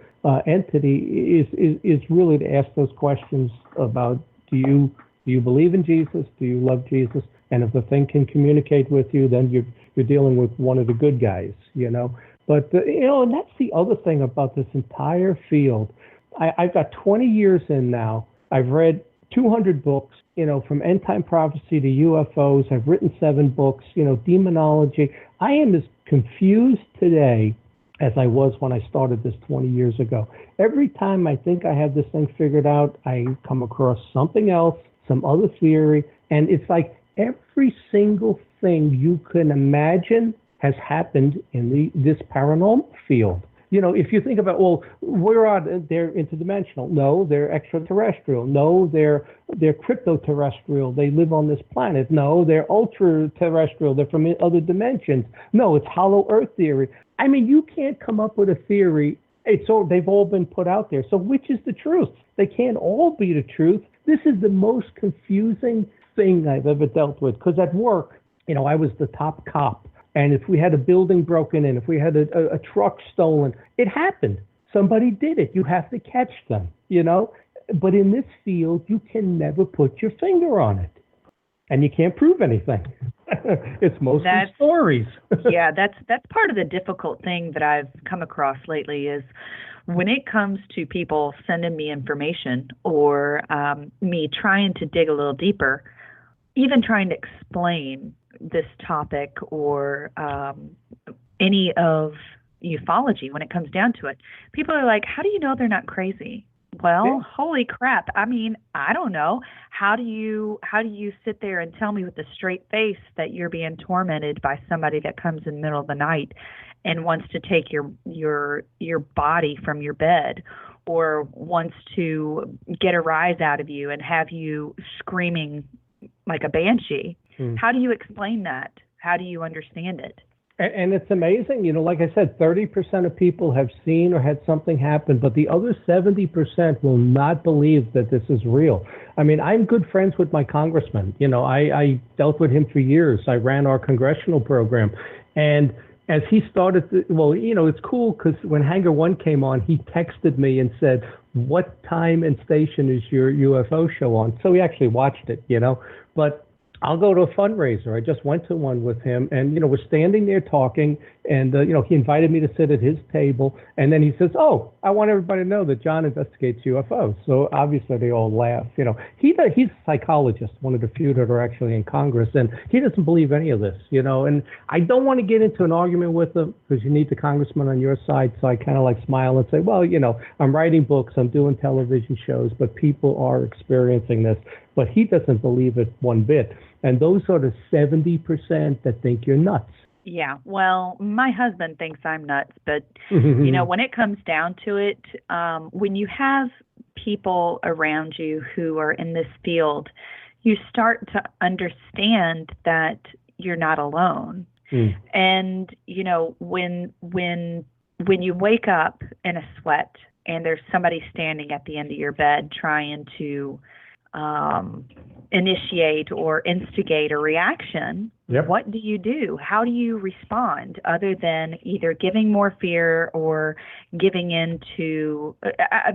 entity is really to ask those questions about do you believe in Jesus? Do you love Jesus? And if the thing can communicate with you, then you're dealing with one of the good guys, you know. But and that's the other thing about this entire field. I've got 20 years in now. I've read 200 books, you know, from end time prophecy to UFOs. I've written 7 books, you know, demonology. I am as confused today as I was when I started this 20 years ago. Every time I think I have this thing figured out, I come across something else, some other theory, and it's like every single thing you can imagine has happened in this paranormal field. You know, if you think about, well, they're interdimensional. No, they're extraterrestrial. No, they're crypto-terrestrial. They live on this planet. No, they're ultra-terrestrial. They're from other dimensions. No, it's hollow earth theory. I mean, you can't come up with a theory. They've all been put out there. So which is the truth? They can't all be the truth. This is the most confusing thing I've ever dealt with. Because at work, you know, I was the top cop. And if we had a building broken in, if we had a truck stolen, it happened. Somebody did it. You have to catch them, you know. But in this field, you can never put your finger on it. And you can't prove anything. It's mostly stories. Yeah, that's part of the difficult thing that I've come across lately is when it comes to people sending me information or me trying to dig a little deeper, even trying to explain this topic or any of ufology when it comes down to it. People are like, how do you know they're not crazy? Well, holy crap. I mean, I don't know. How do you sit there and tell me with a straight face that you're being tormented by somebody that comes in the middle of the night and wants to take your body from your bed or wants to get a rise out of you and have you screaming like a banshee? How do you explain that? How do you understand it? And it's amazing, you know, like I said, 30% of people have seen or had something happen, but the other 70% will not believe that this is real. I mean, I'm good friends with my congressman. You know, I dealt with him for years. I ran our congressional program. And as he started, it's cool because when Hangar 1 came on, he texted me and said, what time and station is your UFO show on? So we actually watched it, you know. But I'll go to a fundraiser. I just went to one with him, and we're standing there talking, and he invited me to sit at his table, and then he says, "Oh, I want everybody to know that John investigates UFOs." So obviously they all laugh. He's a psychologist, one of the few that are actually in Congress, and he doesn't believe any of this. And I don't want to get into an argument with him because you need the congressman on your side. So I kind of like smile and say, "Well, I'm writing books, I'm doing television shows, but people are experiencing this." But he doesn't believe it one bit. And those are the 70% that think you're nuts. Yeah, well, my husband thinks I'm nuts, but, when it comes down to it, when you have people around you who are in this field, you start to understand that you're not alone. And, when you wake up in a sweat and there's somebody standing at the end of your bed trying to initiate or instigate a reaction, what do you do? How do you respond other than either giving more fear or giving in to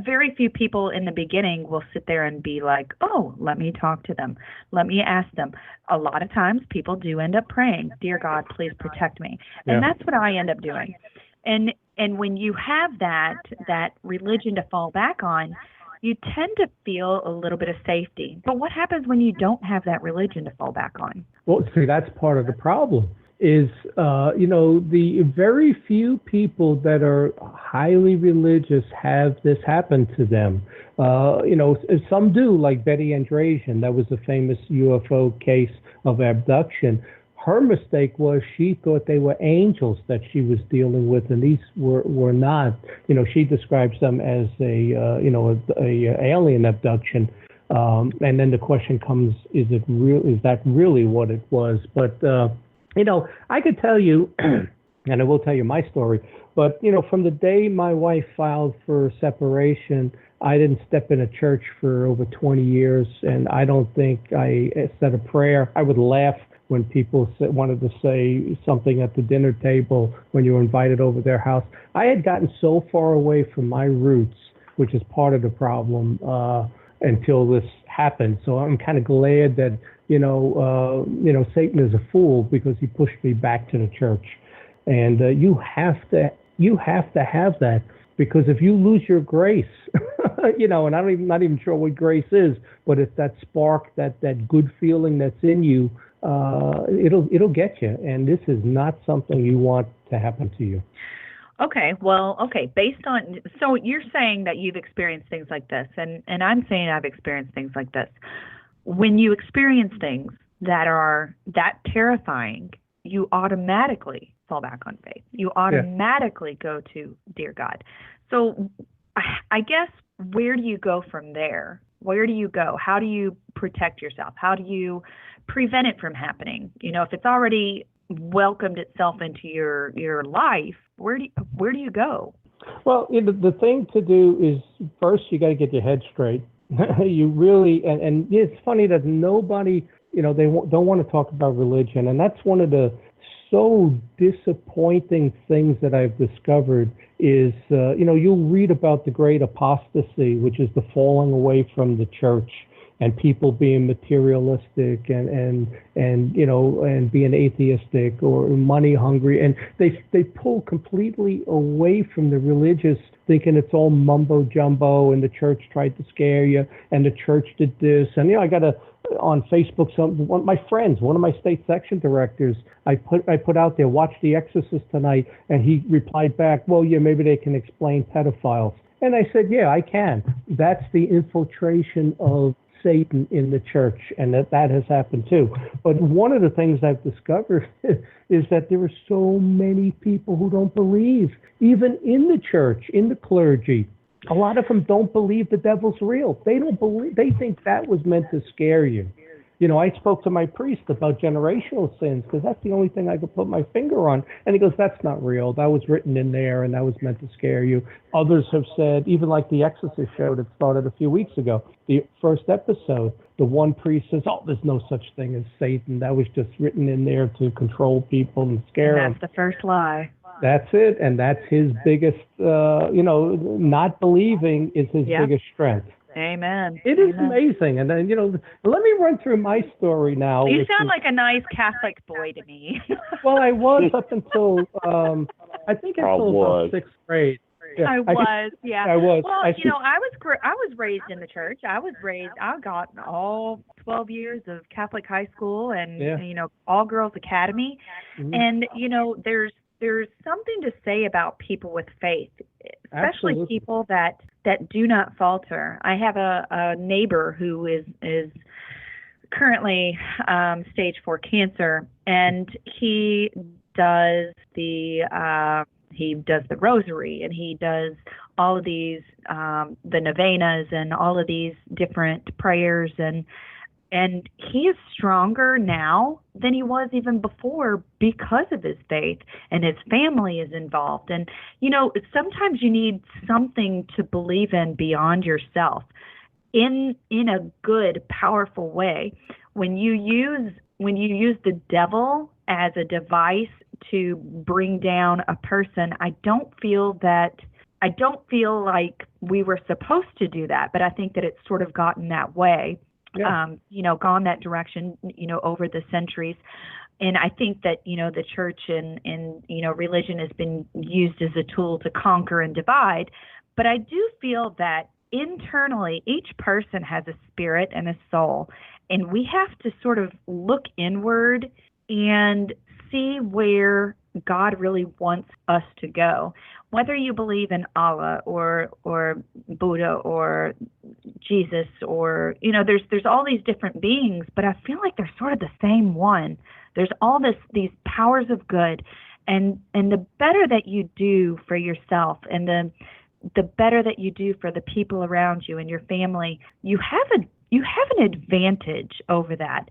very few people in the beginning will sit there and be like, "Oh, let me talk to them. Let me ask them." A lot of times people do end up praying, "Dear God, please protect me." And that's what I end up doing. And when you have that religion to fall back on, you tend to feel a little bit of safety. But what happens when you don't have that religion to fall back on? Well, see, that's part of the problem is, the very few people that are highly religious have this happen to them. Some do, like Betty Andrasian. That was a famous UFO case of abduction. Her mistake was she thought they were angels that she was dealing with, and these were not. She describes them as a alien abduction. And then the question comes: is it real? Is that really what it was? But I could tell you, and I will tell you my story. But from the day my wife filed for separation, I didn't step in a church for over 20 years, and I don't think I said a prayer. I would laugh when people wanted to say something at the dinner table when you were invited over their house. I had gotten so far away from my roots, which is part of the problem, until this happened. So I'm kind of glad that, Satan is a fool because he pushed me back to the church. And you have to have that, because if you lose your grace, and I'm not even sure what grace is, but it's that spark, that good feeling that's in you, it'll get you, and this is not something you want to happen to you. Okay, based on, so you're saying that you've experienced things like this, and I'm saying I've experienced things like this. When you experience things that are that terrifying, you automatically fall back on faith. You automatically go to, "Dear God." So I guess, where do you go from there? Where do you go? How do you protect yourself? How do you prevent it from happening? If it's already welcomed itself into your life, where do you go? Well, the thing to do is, first you got to get your head straight. You really, and it's funny that nobody, they don't want to talk about religion, and that's one of the so disappointing things that I've discovered is, you'll read about the great apostasy, which is the falling away from the church, and people being materialistic and being atheistic or money hungry, and they pull completely away from the religious, thinking it's all mumbo jumbo, and the church tried to scare you, and the church did this, and I got on Facebook, one of my friends, one of my state section directors, I put out there, "Watch The Exorcist tonight," and he replied back, "Well, yeah, maybe they can explain pedophiles." And I said, "Yeah, I can." That's the infiltration of Satan in the church, and that has happened too. But one of the things I've discovered is that there are so many people who don't believe, even in the church, in the clergy. A lot of them don't believe the devil's real. They don't believe. They think that was meant to scare you. I spoke to my priest about generational sins because that's the only thing I could put my finger on. And he goes, "That's not real. That was written in there, and that was meant to scare you." Others have said, even like the Exorcist show that started a few weeks ago, the first episode, the one priest says, "Oh, there's no such thing as Satan. That was just written in there to control people and scare them." That's the first lie. That's it, and that's his biggest, not believing is his biggest strength. Amen. It is amazing. And then, let me run through my story now. You sound like a nice Catholic boy to me. Well, I was up until, I think until about 6th grade. Yeah, I was. Well, I was raised in the church. I got all 12 years of Catholic high school and, all girls academy. Mm-hmm. And, there's something to say about people with faith, especially Absolutely. People that do not falter. I have a neighbor who is currently stage 4 cancer, and he does the rosary, and he does all of these the novenas and all of these different prayers, and he is stronger now than he was even before because of his faith, and his family is involved. And, sometimes you need something to believe in beyond yourself in a good, powerful way. When you use the devil as a device to bring down a person, I don't feel like we were supposed to do that, but I think that it's sort of gotten that way. Yeah. Gone that direction, over the centuries. And I think that, the church and religion has been used as a tool to conquer and divide. But I do feel that internally, each person has a spirit and a soul. And we have to sort of look inward and see where God really wants us to go. Whether you believe in Allah or Buddha or Jesus or, there's all these different beings, but I feel like they're sort of the same one. There's all these powers of good, and the better that you do for yourself and the better that you do for the people around you and your family, you have an advantage over that.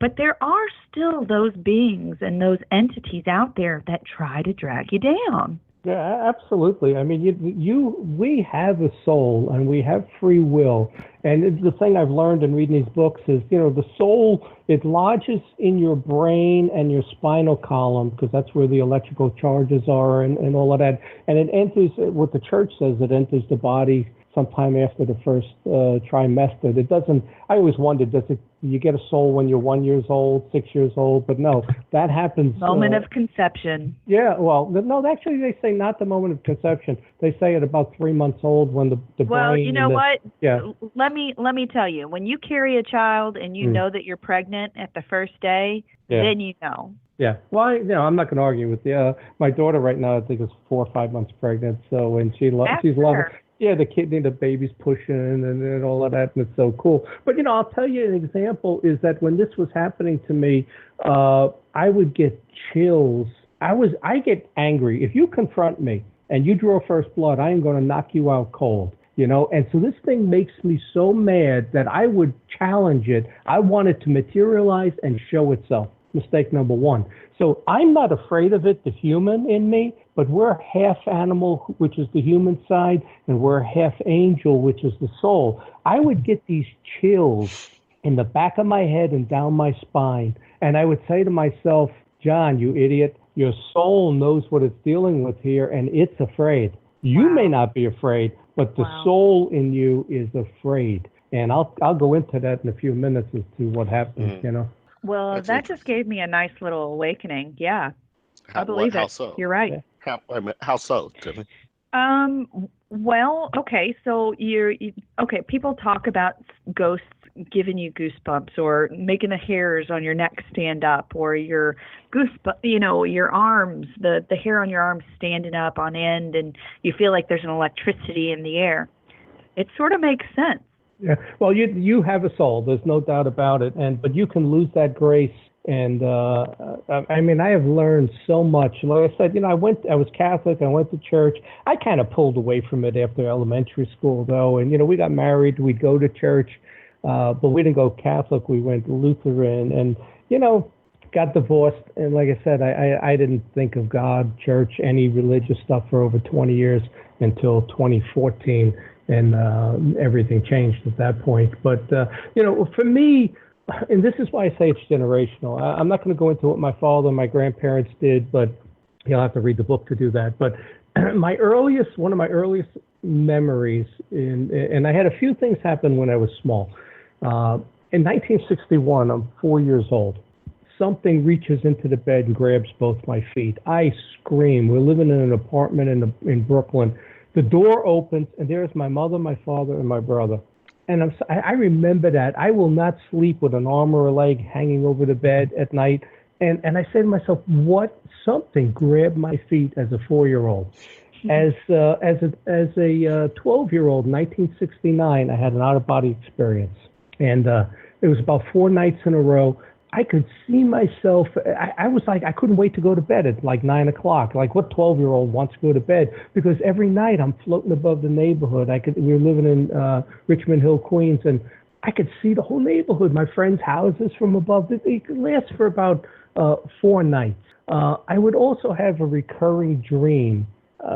But there are still those beings and those entities out there that try to drag you down. Yeah, absolutely. I mean, we have a soul and we have free will. And the thing I've learned in reading these books is, the soul, it lodges in your brain and your spinal column, because that's where the electrical charges are and all of that. And it enters, what the church says, it enters the body sometime after the first trimester. It doesn't, I always wondered, you get a soul when you're 1 year old, 6 years old? But no, that happens. Moment of conception. Yeah, well, no, actually they say not the moment of conception. They say at about 3 months old when the brain. Well, you know what? Yeah. Let me tell you, when you carry a child and you know that you're pregnant at the first day, then you know. Yeah. Well, I'm not going to argue with you. My daughter right now, I think, is 4 or 5 months pregnant. So, and she's loving. Yeah, the kidney, the baby's pushing and all of that, and it's so cool. But, I'll tell you an example is that when this was happening to me, I would get chills. I get angry. If you confront me and you draw first blood, I am going to knock you out cold, And so this thing makes me so mad that I would challenge it. I want it to materialize and show itself. Mistake number one. So I'm not afraid of it, the human in me, but we're half animal, which is the human side, and we're half angel, which is the soul. I would get these chills in the back of my head and down my spine. And I would say to myself, John, you idiot, your soul knows what it's dealing with here, and it's afraid. You may not be afraid, but the soul in you is afraid. And I'll go into that in a few minutes as to what happens, Well, that just gave me a nice little awakening. Yeah, I believe it. How so? You're right. How so, Tiffany? Well, okay. So okay. People talk about ghosts giving you goosebumps or making the hairs on your neck stand up, or your your arms, the hair on your arms standing up on end, and you feel like there's an electricity in the air. It sort of makes sense. Yeah, well, you have a soul. There's no doubt about it, but you can lose that grace. And I have learned so much. Like I said, I was Catholic. I went to church. I kind of pulled away from it after elementary school, though. And we got married. We'd go to church, but we didn't go Catholic. We went Lutheran, and got divorced. And like I said, I didn't think of God, church, any religious stuff for over 20 years until 2014. And everything changed at that point. But, for me, and this is why I say it's generational. I'm not going to go into what my father and my grandparents did, but you'll have to read the book to do that. But one of my earliest memories, and I had a few things happen when I was small. In 1961, I'm 4 years old. Something reaches into the bed and grabs both my feet. I scream. We're living in an apartment in Brooklyn. The door opens, and there's my mother, my father, and my brother. And I remember that. I will not sleep with an arm or a leg hanging over the bed at night. And I said to myself, what? Something grabbed my feet as a 4-year-old. As a 12-year-old, 1969, I had an out-of-body experience. And it was about 4 nights in a row. I could see myself. I was like, I couldn't wait to go to bed at like 9 o'clock. Like, what 12-year-old wants to go to bed? Because every night I'm floating above the neighborhood. We were living in Richmond Hill, Queens, and I could see the whole neighborhood, my friends' houses from above. It could last for about 4 nights. I would also have a recurring dream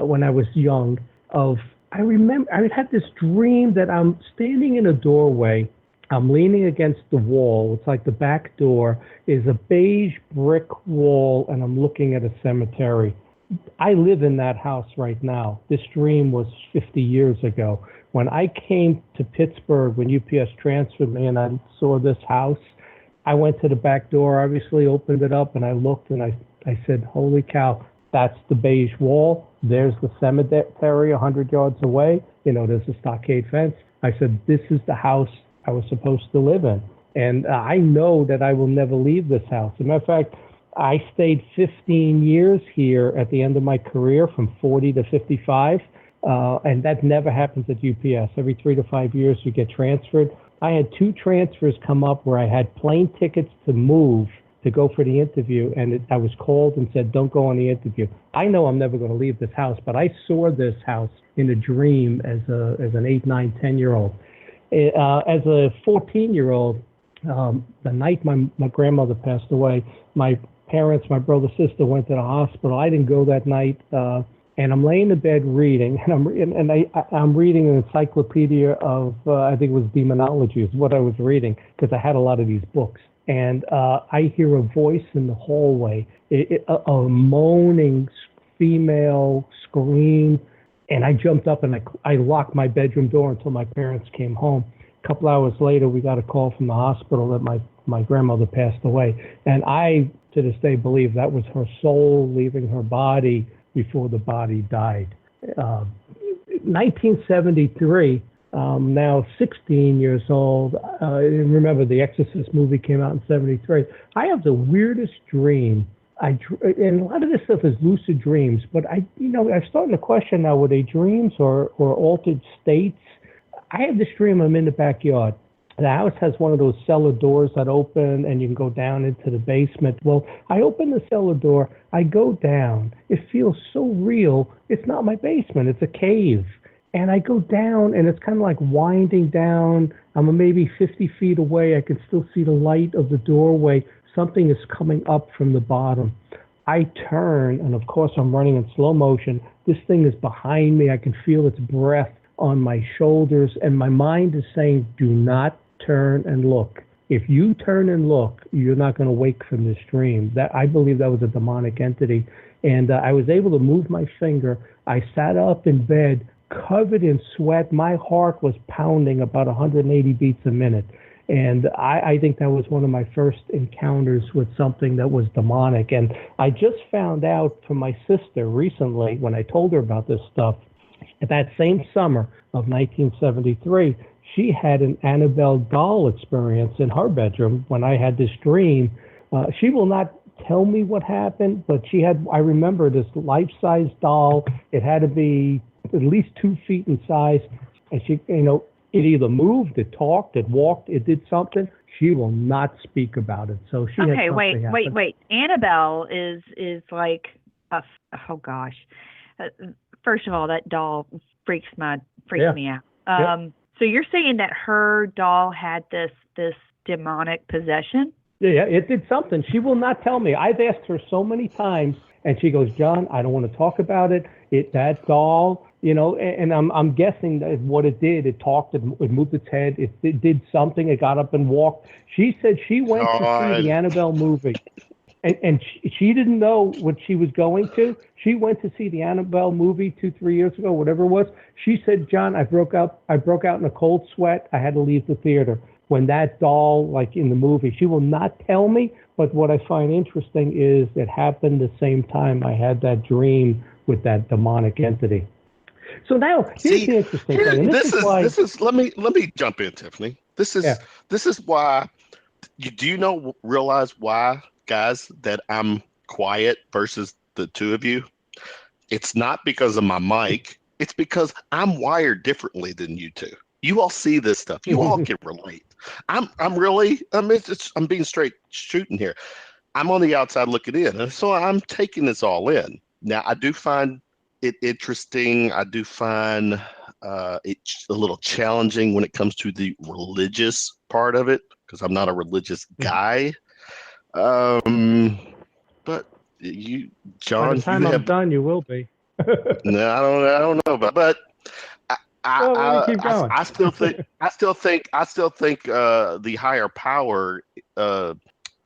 when I was young I remember I would have this dream that I'm standing in a doorway. I'm leaning against the wall. It's like the back door is a beige brick wall, and I'm looking at a cemetery. I live in that house right now. This dream was 50 years ago. When I came to Pittsburgh, when UPS transferred me and I saw this house, I went to the back door, obviously opened it up, and I looked and I said, holy cow, that's the beige wall. There's the cemetery 100 yards away. There's a stockade fence. I said, this is the house I was supposed to live in. And I know that I will never leave this house. As a matter of fact, I stayed 15 years here at the end of my career, from 40 to 55. And that never happens at UPS. Every 3 to 5 years, you get transferred. I had 2 transfers come up where I had plane tickets to move to go for the interview, and I was called and said, don't go on the interview. I know I'm never going to leave this house, but I saw this house in a dream as an 8, 9, 10-year-old. As a 14-year-old, the night my grandmother passed away, my parents, my brother, sister went to the hospital. I didn't go that night, and I'm laying in bed reading, and I'm reading an encyclopedia of I think it was demonology is what I was reading, because I had a lot of these books. And I hear a voice in the hallway, a moaning female scream. And I jumped up and I locked my bedroom door until my parents came home. A couple hours later, we got a call from the hospital that my grandmother passed away. And I, to this day, believe that was her soul leaving her body before the body died. 1973, now 16 years old. Remember, the Exorcist movie came out in 73. I have the weirdest dream. And a lot of this stuff is lucid dreams, but I'm starting to question now, were they dreams or altered states? I have this dream I'm in the backyard. The house has one of those cellar doors that open and you can go down into the basement. Well, I open the cellar door, I go down. It feels so real. It's not my basement, it's a cave. And I go down and it's kind of like winding down. I'm maybe 50 feet away. I can still see the light of the doorway. Something is coming up from the bottom. I turn, and of course I'm running in slow motion. This thing is behind me. I can feel its breath on my shoulders, and my mind is saying, do not turn and look. If you turn and look, you're not going to wake from this dream. That I believe that was a demonic entity. And I was able to move my finger. I sat up in bed, covered in sweat. My heart was pounding about 180 beats a minute. And I think that was one of my first encounters with something that was demonic. And I just found out from my sister recently, when I told her about this stuff, that same summer of 1973, she had an Annabelle doll experience in her bedroom when I had this dream. She will not tell me what happened, but I remember this life-size doll. It had to be at least 2 feet in size. And she, it either moved, it talked, it walked, it did something. She will not speak about it. So she okay, had wait. Annabelle is like, oh gosh. First of all, that doll freaks me out. So you're saying that her doll had this demonic possession? Yeah, it did something. She will not tell me. I've asked her so many times, and she goes, John, I don't want to talk about it. That doll, and I'm guessing that what it did, it talked, it moved its head, it did something, it got up and walked. She said she went to see the Annabelle movie. And she didn't know what she was going to. She went to see the Annabelle movie 2-3 years ago, whatever it was. She said, John, I broke out in a cold sweat. I had to leave the theater. When that doll, like in the movie, she will not tell me, but what I find interesting is it happened the same time I had that dream with that demonic entity. So now, here's the interesting thing. And this is let me jump in, Tiffany. This is why, do you realize why, guys, that I'm quiet versus the two of you? It's not because of my mic. It's because I'm wired differently than you two. You all see this stuff. You all can relate. I'm being straight shooting here. I'm on the outside looking in, and so I'm taking this all in. Now, I do find it interesting. I do find it a little challenging when it comes to the religious part of it, because I'm not a religious guy. But you, John, by the time I'm done, you will be. No, I don't know, but I still think the higher power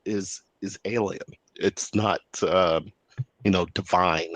is alien. It's not divine.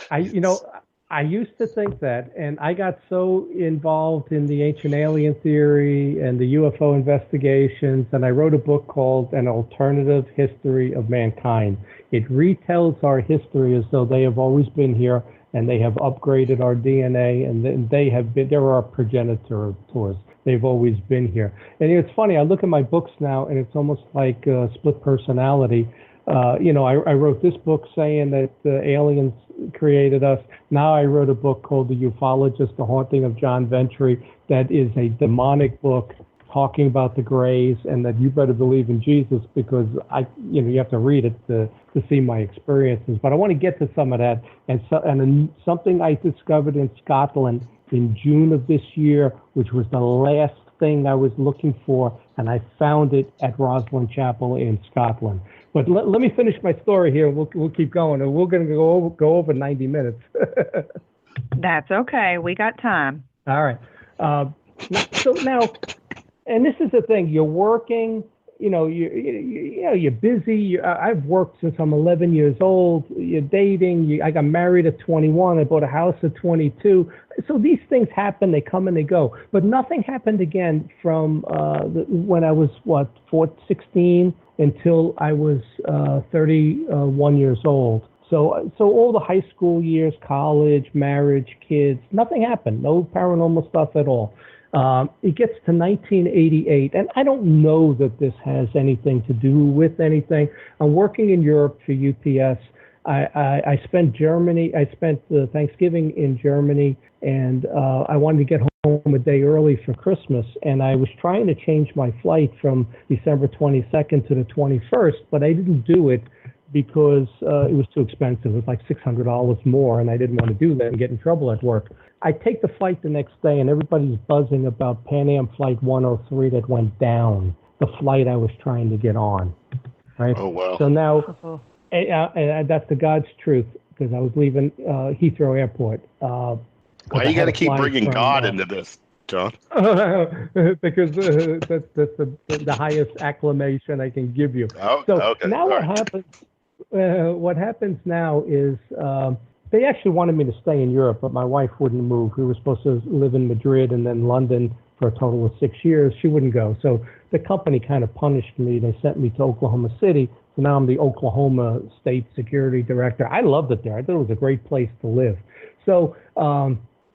I used to think that, and I got so involved in the ancient alien theory and the UFO investigations, and I wrote a book called An Alternative History of Mankind. It retells our history as though they have always been here, and they have upgraded our DNA, and they're our progenitor to us. They've always been here. And it's funny, I look at my books now, and it's almost like split personality. I wrote this book saying that the aliens created us. Now I wrote a book called The Ufologist, The Haunting of John Ventre, that is a demonic book talking about the Greys, and that you better believe in Jesus, because you have to read it to see my experiences. But I want to get to some of that, and something I discovered in Scotland in June of this year, which was the last thing I was looking for, and I found it at Rosslyn Chapel in Scotland. But let me finish my story here. We'll keep going, and we're going to go over 90 minutes. That's okay. We got time. All right. So now, and this is the thing. You're working. You're busy. I've worked since I'm 11 years old. You're dating. I got married at 21. I bought a house at 22. So these things happen. They come and they go. But nothing happened again from when I was 16 until I was 31 years old. So all the high school years, college, marriage, kids, nothing happened. No paranormal stuff at all. It gets to 1988, and I don't know that this has anything to do with anything. I'm working in Europe for UPS. I spent Thanksgiving in Germany, and I wanted to get home a day early for Christmas, and I was trying to change my flight from December 22nd to the 21st, but I didn't do it because it was too expensive. It was like $600 more, and I didn't want to do that and get in trouble at work. I take the flight the next day, and everybody's buzzing about Pan Am Flight 103 that went down, the flight I was trying to get on, right? Oh, wow. So now, and that's the God's truth, because I was leaving Heathrow Airport. Why you got to keep bringing God into this, John? Because that's the highest acclamation I can give you. Oh, so okay. Now what happens now is they actually wanted me to stay in Europe, but my wife wouldn't move. We were supposed to live in Madrid and then London for a total of 6 years. She wouldn't go. So the company kind of punished me. They sent me to Oklahoma City. So now I'm the Oklahoma State Security Director. I loved it there. I thought it was a great place to live. So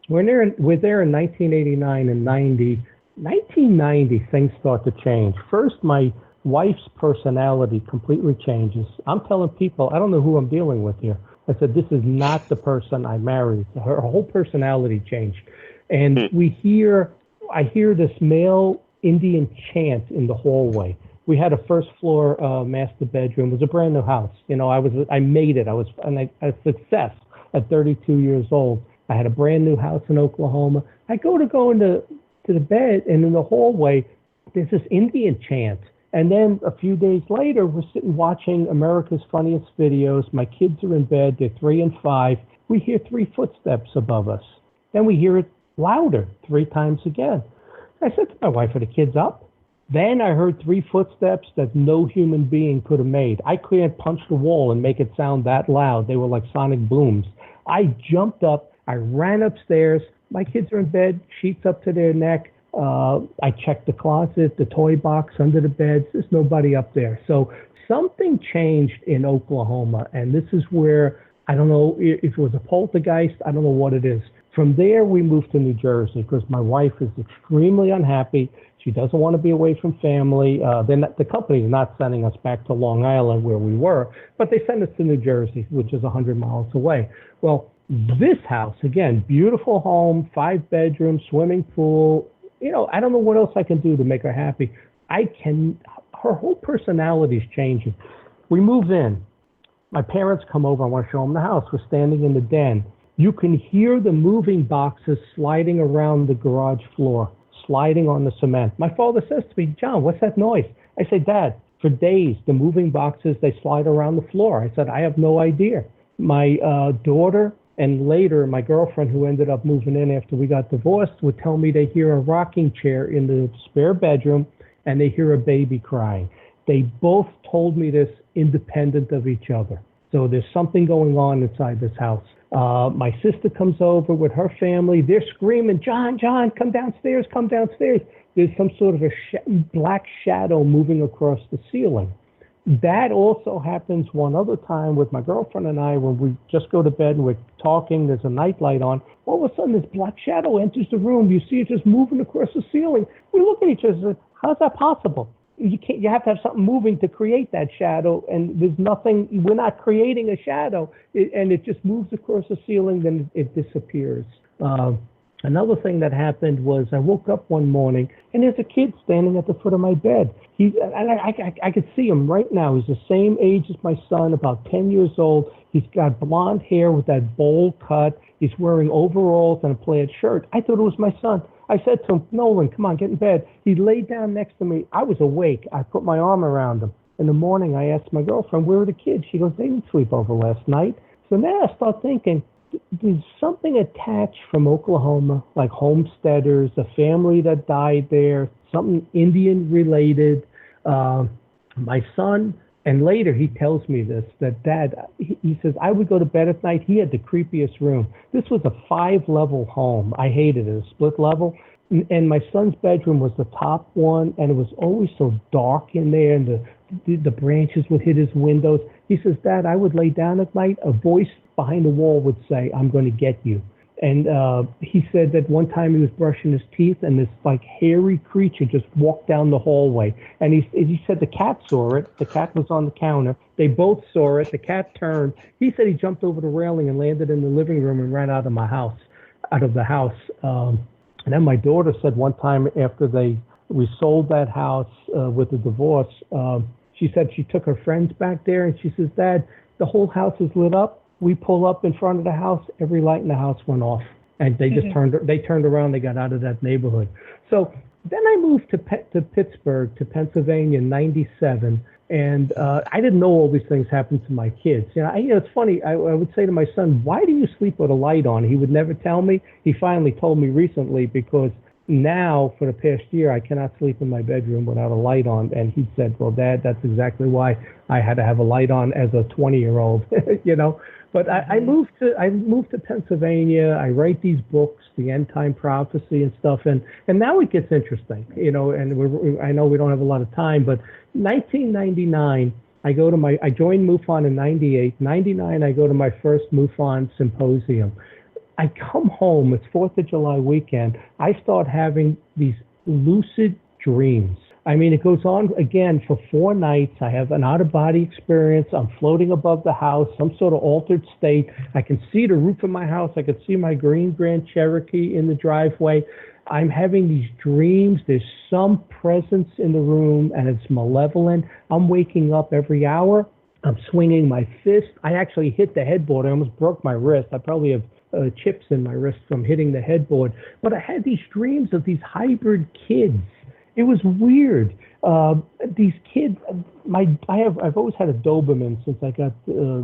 we're there in 1989 and 90. 1990, things start to change. First, my wife's personality completely changes. I'm telling people, I don't know who I'm dealing with here. I said, this is not the person I married. Her whole personality changed. And I hear this male Indian chant in the hallway. We had a first floor master bedroom. It was a brand new house. I made it. I was a success at 32 years old. I had a brand new house in Oklahoma. I go into the bed, and in the hallway, there's this Indian chant. And then a few days later, we're sitting watching America's Funniest Videos. My kids are in bed. They're 3 and 5. We hear 3 footsteps above us. Then we hear it louder 3 times again. I said to my wife, are the kids up? Then I heard 3 footsteps that no human being could have made. I couldn't punch the wall and make it sound that loud. They were like sonic booms. I jumped up. I ran upstairs. My kids are in bed, sheets up to their neck. I checked the closet, the toy box under the beds. There's nobody up there. So something changed in Oklahoma. And this is where, I don't know if it was a poltergeist. I don't know what it is. From there, we moved to New Jersey because my wife is extremely unhappy. She doesn't want to be away from family. The company is not sending us back to Long Island where we were, but they send us to New Jersey, which is 100 miles away. Well, this house, again, beautiful home, 5 bedrooms, swimming pool. You know, I don't know what else I can do to make her happy. Her whole personality is changing. We move in. My parents come over. I want to show them the house. We're standing in the den. You can hear the moving boxes sliding around the garage floor, sliding on the cement. My father says to me, John, what's that noise? I say, Dad, for days, the moving boxes, they slide around the floor. I said, I have no idea. My daughter and later my girlfriend, who ended up moving in after we got divorced, would tell me they hear a rocking chair in the spare bedroom and they hear a baby crying. They both told me this independent of each other. So there's something going on inside this house. My sister comes over with her family. They're screaming, John, come downstairs, come downstairs. There's some sort of a black shadow moving across the ceiling. That also happens one other time with my girlfriend and I when we just go to bed and we're talking, there's a nightlight on. All of a sudden, this black shadow enters the room. You see it just moving across the ceiling. We look at each other and say, how's that possible? You have to have something moving to create that shadow, and there's nothing, we're not creating a shadow, and it just moves across the ceiling, then it disappears. Another thing that happened was I woke up one morning, and there's a kid standing at the foot of my bed. I could see him right now. He's the same age as my son, about 10 years old. He's got blonde hair with that bowl cut. He's wearing overalls and a plaid shirt. I thought it was my son. I said to him, Nolan, come on, get in bed. He laid down next to me. I was awake. I put my arm around him. In the morning, I asked my girlfriend, where are the kids? She goes, they didn't sleep over last night. So now I start thinking, there's something attached from Oklahoma, like homesteaders, a family that died there, something Indian related. My son, and later he tells me this, that Dad, he says, I would go to bed at night. He had the creepiest room. This was a 5-level home. I hated it, a split level. And my son's bedroom was the top one, and it was always so dark in there, and the branches would hit his windows. He says, Dad, I would lay down at night. A voice behind the wall would say, I'm going to get you. And he said that one time he was brushing his teeth and this like hairy creature just walked down the hallway. And he said the cat saw it. The cat was on the counter. They both saw it. The cat turned. He said he jumped over the railing and landed in the living room and ran out of the house. And then my daughter said one time after we sold that house with the divorce, she said she took her friends back there and she says, Dad, the whole house is lit up. We pull up in front of the house, every light in the house went off, and they just turned around, they got out of that neighborhood. So then I moved to Pittsburgh, to Pennsylvania in '97, and I didn't know all these things happened to my kids. It's funny. I would say to my son, "Why do you sleep with a light on?" He would never tell me. He finally told me recently because now, for the past year, I cannot sleep in my bedroom without a light on. And he said, well, Dad, that's exactly why I had to have a light on as a 20-year-old, But I moved to Pennsylvania. I write these books, the End Time Prophecy and stuff. And now it gets interesting, and I know we don't have a lot of time, but 1999, I joined MUFON in 98. 99, I go to my first MUFON symposium. I come home, it's 4th of July weekend, I start having these lucid dreams. I mean, it goes on again for 4 nights. I have an out-of-body experience. I'm floating above the house, some sort of altered state. I can see the roof of my house. I can see my green Grand Cherokee in the driveway. I'm having these dreams. There's some presence in the room, and it's malevolent. I'm waking up every hour. I'm swinging my fist. I actually hit the headboard. I almost broke my wrist. I probably have chips in my wrist from hitting the headboard. But I had these dreams of these hybrid kids. It was weird. These kids, I've always had a Doberman since I got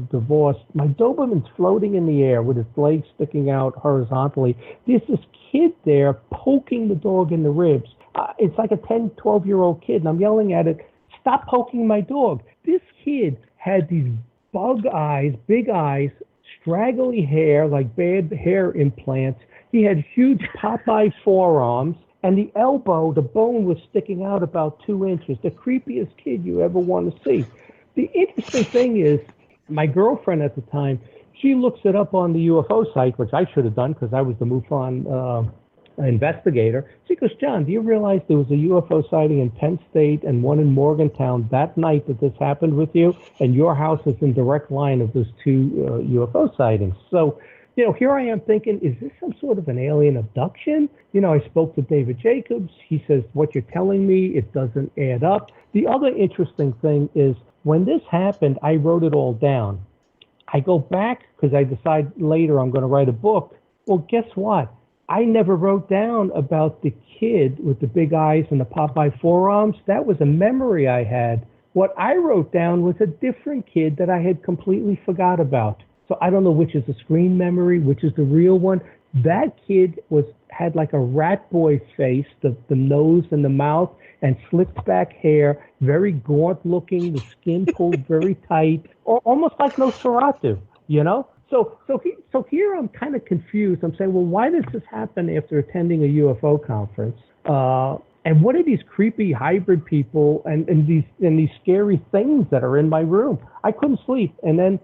divorced. My Doberman's floating in the air with its legs sticking out horizontally. There's this kid there poking the dog in the ribs. It's like a 10, 12-year-old kid, and I'm yelling at it, stop poking my dog. This kid had these bug eyes, big eyes, straggly hair, like bad hair implants. He had huge Popeye forearms, and the elbow, the bone was sticking out about 2 inches. The creepiest kid you ever want to see. The interesting thing is, my girlfriend at the time, she looks it up on the UFO site, which I should have done because I was the MUFON investigator. She goes, John, do you realize there was a UFO sighting in Penn State and one in Morgantown that night that this happened with you? And your house is in direct line of those 2 UFO sightings. So, here I am thinking, is this some sort of an alien abduction? I spoke to David Jacobs. He says, what you're telling me, it doesn't add up. The other interesting thing is when this happened, I wrote it all down. I go back because I decide later I'm going to write a book. Well, guess what? I never wrote down about the kid with the big eyes and the Popeye forearms. That was a memory I had. What I wrote down was a different kid that I had completely forgot about. So I don't know which is the screen memory, which is the real one. That kid had like a rat boy face, the nose and the mouth, and slicked back hair, very gaunt looking, the skin pulled very tight, almost like Nosferatu, So here I'm kind of confused. I'm saying, well, why does this happen after attending a UFO conference? And what are these creepy hybrid people and these scary things that are in my room? I couldn't sleep, and then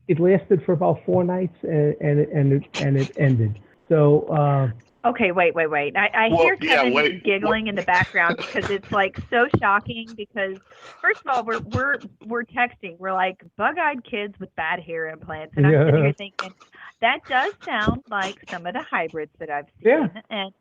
it lasted for about 4 nights, and it ended. So. Okay, wait. I hear Kevin giggling in the background because it's like so shocking. Because first of all, we're texting. We're like bug-eyed kids with bad hair implants, and I'm sitting here thinking that does sound like some of the hybrids that I've seen. Yeah. And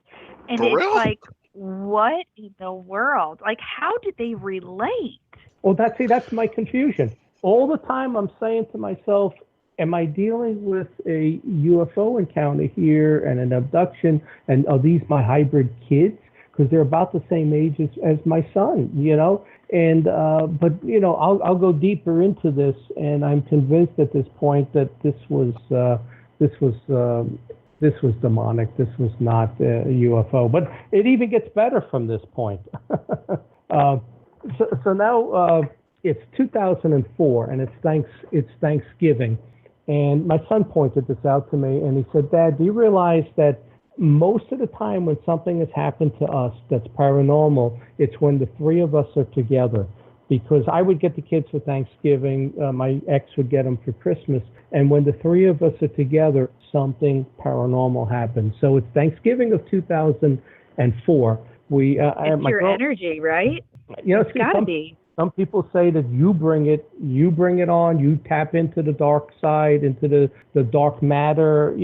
it's like, what in the world? Like, how did they relate? Well, that's my confusion. All the time I'm saying to myself, am I dealing with a UFO encounter here and an abduction? And are these my hybrid kids? Because they're about the same age as my son, And but I'll go deeper into this, and I'm convinced at this point that this was demonic. This was not a UFO. But it even gets better from this point. So now it's 2004, and it's Thanksgiving. And my son pointed this out to me, and he said, Dad, do you realize that most of the time when something has happened to us that's paranormal, it's when the 3 of us are together. Because I would get the kids for Thanksgiving, my ex would get them for Christmas, and when the 3 of us are together, something paranormal happens. So it's Thanksgiving of 2004. It's your energy, right? It's got to be. Some people say that you bring it on, you tap into the dark side, into the dark matter,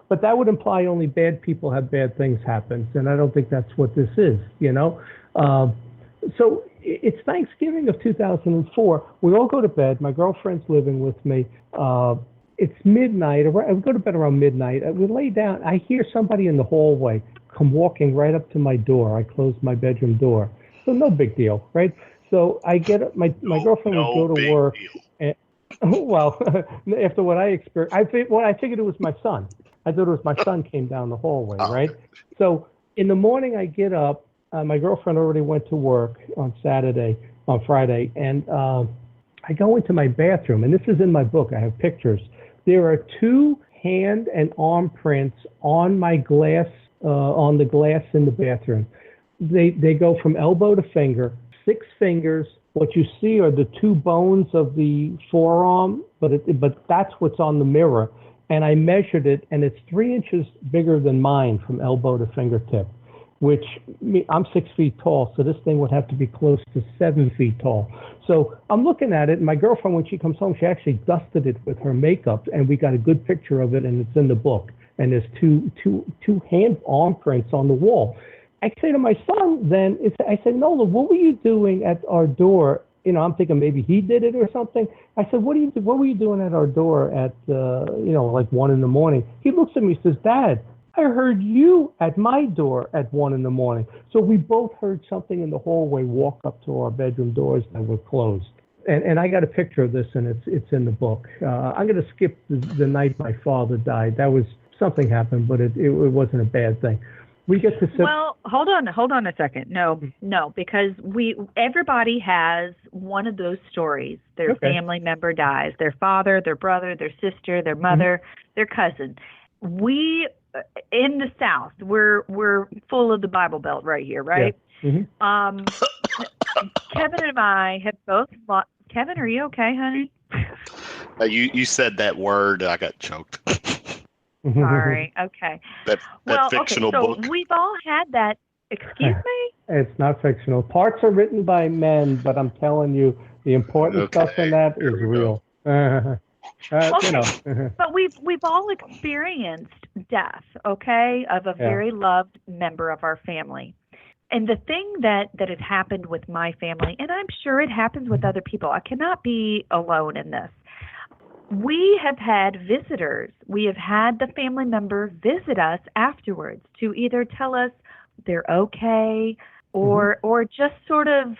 but that would imply only bad people have bad things happen. And I don't think that's what this is, So it's Thanksgiving of 2004. We all go to bed. My girlfriend's living with me. It's midnight. I go to bed around midnight. We lay down. I hear somebody in the hallway come walking right up to my door. I close my bedroom door. So no big deal, right? So I get up, my girlfriend would go to work. And, well, after what I experienced, I figured it was my son. I thought it was my son came down the hallway, right? So in the morning I get up. My girlfriend already went to work on Friday, and I go into my bathroom, and this is in my book. I have pictures. There are 2 hand and arm prints on my glass, on the glass in the bathroom. They go from elbow to finger. 6 fingers. What you see are the 2 bones of the forearm, but that's what's on the mirror. And I measured it, and it's 3 inches bigger than mine from elbow to fingertip, which I'm 6 feet tall, so this thing would have to be close to 7 feet tall. So I'm looking at it, and my girlfriend, when she comes home, she actually dusted it with her makeup, and we got a good picture of it, and it's in the book. And there's two hand arm prints on the wall. I say to my son then, I said, Nola, what were you doing at our door? I'm thinking maybe he did it or something. I said, what were you doing at our door at, like 1 a.m? He looks at me and says, Dad, I heard you at my door at 1 a.m. So we both heard something in the hallway walk up to our bedroom doors that were closed. And I got a picture of this, and it's in the book. I'm going to skip the night my father died. That was something happened, but it wasn't a bad thing. We get to sit. Well, hold on a second. No, because everybody has one of those stories. Their family member dies, their father, their brother, their sister, their mother, their cousin. We in the South, we're full of the Bible Belt right here, right? Yeah. Kevin and I have both. Kevin, are you okay, honey? You said that word, I got choked. Sorry. Okay. That fictional so book. We've all had that. Excuse me? It's not fictional. Parts are written by men, but I'm telling you, the important stuff in that is real. But we've all experienced death, okay, of a very loved member of our family. And the thing that has happened with my family, and I'm sure it happens with other people, I cannot be alone in this. We have had visitors. We have had the family member visit us afterwards to either tell us they're okay or just sort of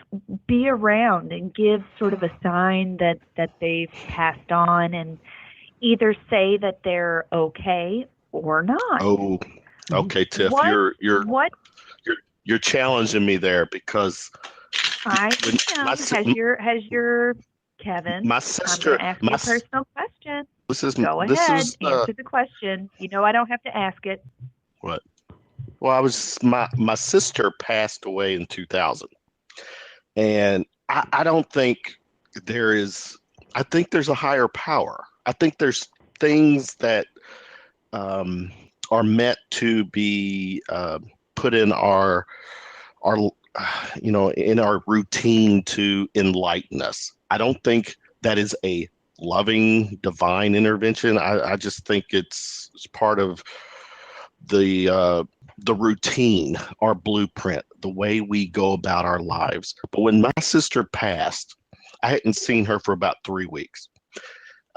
be around and give sort of a sign that they've passed on and either say that they're okay or not. Oh, okay, Tiff, you're challenging me there because I am. Has your Kevin? My sister. I'm going to ask you a personal question. Go ahead. Answer the question. You know I don't have to ask it. What? Well, my sister passed away in 2000, and I don't think there is. I think there's a higher power. I think there's things that are meant to be put in our in our routine to enlighten us. I don't think that is a loving divine intervention. I just think it's part of the routine, our blueprint, the way we go about our lives. But when my sister passed, I hadn't seen her for about 3 weeks.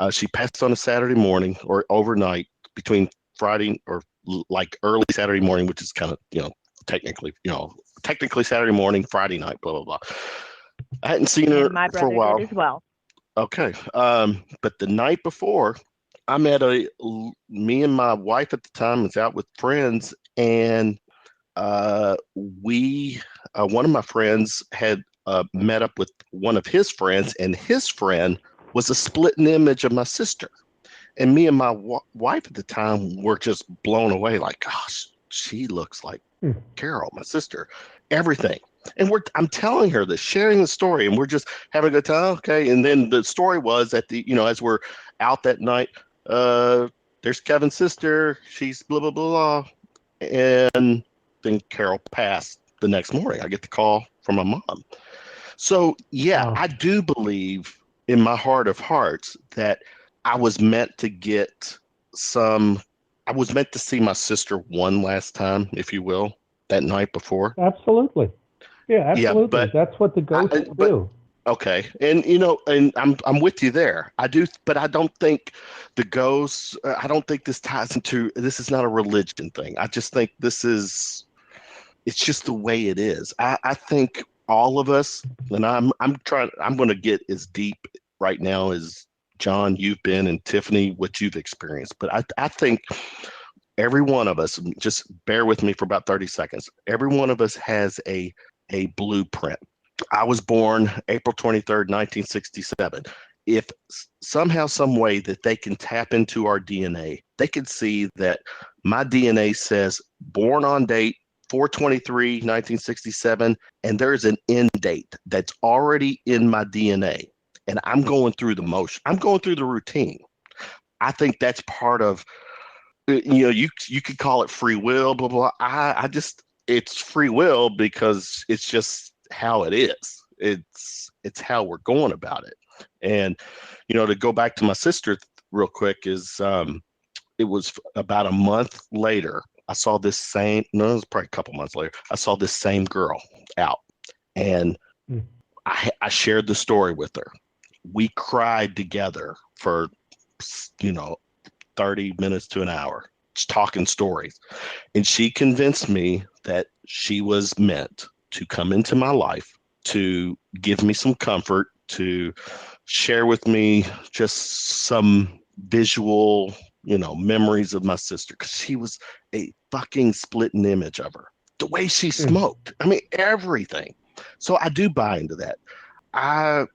She passed on a Saturday morning or overnight between Friday or like early Saturday morning, which is kind of, technically Saturday morning, Friday night, blah, blah, blah. I hadn't seen her for a while. Did as well. Okay. But the night before, I met me and my wife at the time was out with friends, and one of my friends had met up with one of his friends, and his friend was a splitting image of my sister. And me and my wife at the time were just blown away, like, gosh, she looks like Carol, my sister, everything. And I'm telling her this, sharing the story, and we're just having a good time. Okay. And then the story was at as we're out that night, there's Kevin's sister. She's blah, blah, blah, blah. And then Carol passed the next morning. I get the call from my mom. So, yeah, I do believe in my heart of hearts that I was meant to see my sister one last time, if you will, that night before. Absolutely. Yeah, absolutely. Yeah, but that's what the ghosts do. Okay. And, and I'm with you there. I do, but I don't think the ghosts, I don't think this ties into, this is not a religion thing. I just think it's just the way it is. I think all of us, and I'm going to get as deep right now as John, you've been, and Tiffany, what you've experienced. But I think every one of us, just bear with me for about 30 seconds. Every one of us has a blueprint. I was born April 23rd, 1967. If somehow, some way that they can tap into our DNA, they can see that my DNA says born on date 4/23/1967, and there's an end date that's already in my DNA. And I'm going through the motion. I'm going through the routine. I think that's part of, you could call it free will, blah, blah. It's free will because it's just how it is. It's how we're going about it. And, to go back to my sister real quick is, it was about a month later, I saw it was probably a couple months later, I saw this same girl out, and I shared the story with her. We cried together for, 30 minutes to an hour, just talking stories. And she convinced me that she was meant to come into my life, to give me some comfort, to share with me just some visual, memories of my sister, because she was a fucking splitting image of her. The way she smoked, I mean, everything. So I do buy into that. I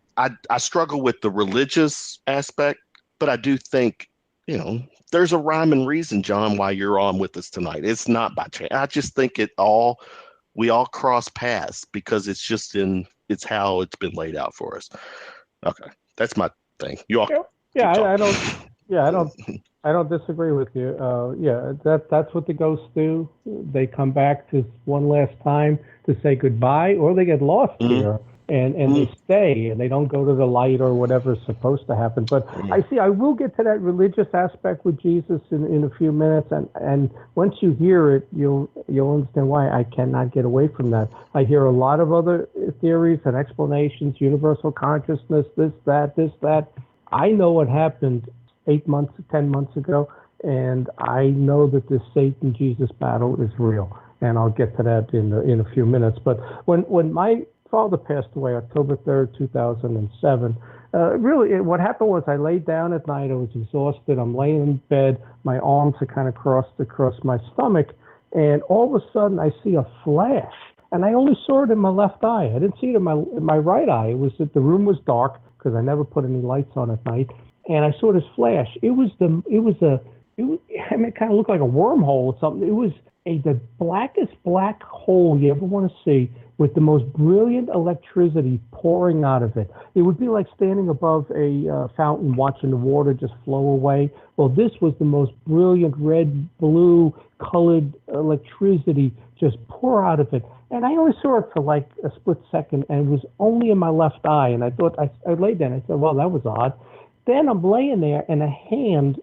struggle with the religious aspect, but I do think, there's a rhyme and reason, John, why you're on with us tonight. It's not by chance. I just think we all cross paths because it's how it's been laid out for us. Okay, that's my thing. You all. Yeah, I don't disagree with you. That's what the ghosts do. They come back to one last time to say goodbye, or they get lost here. And they stay, and they don't go to the light or whatever's supposed to happen. But I will get to that religious aspect with Jesus in a few minutes, and once you hear it, you'll understand why I cannot get away from that. I hear a lot of other theories and explanations, universal consciousness, this, that. I know what happened 10 months ago, and I know that this Satan-Jesus battle is real, and I'll get to that in a few minutes. But when my father passed away October 3rd, 2007. Really, what happened was I laid down at night. I was exhausted. I'm laying in bed. My arms are kind of crossed across my stomach. And all of a sudden, I see a flash. And I only saw it in my left eye. I didn't see it in my right eye. It was that the room was dark because I never put any lights on at night. And I saw this flash. It kind of looked like a wormhole or something. It was the blackest black hole you ever want to see, with the most brilliant electricity pouring out of it. It would be like standing above a fountain watching the water just flow away. Well, this was the most brilliant red, blue colored electricity just pour out of it. And I only saw it for like a split second, and it was only in my left eye. And I thought, I laid there and I said, well, that was odd. Then I'm laying there, and a hand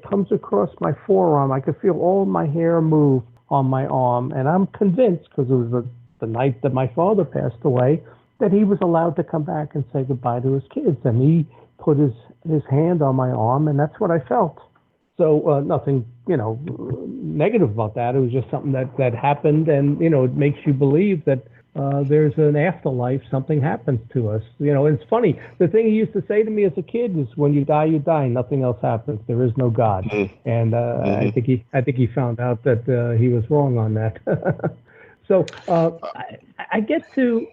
comes across my forearm. I could feel all my hair move on my arm, and I'm convinced, because it was the night that my father passed away, that he was allowed to come back and say goodbye to his kids. And he put his hand on my arm, and that's what I felt. So nothing, negative about that. It was just something that happened, and, it makes you believe that there's an afterlife, something happens to us. It's funny. The thing he used to say to me as a kid is, when you die, you die. Nothing else happens. There is no God. And I think he found out that he was wrong on that. So I get to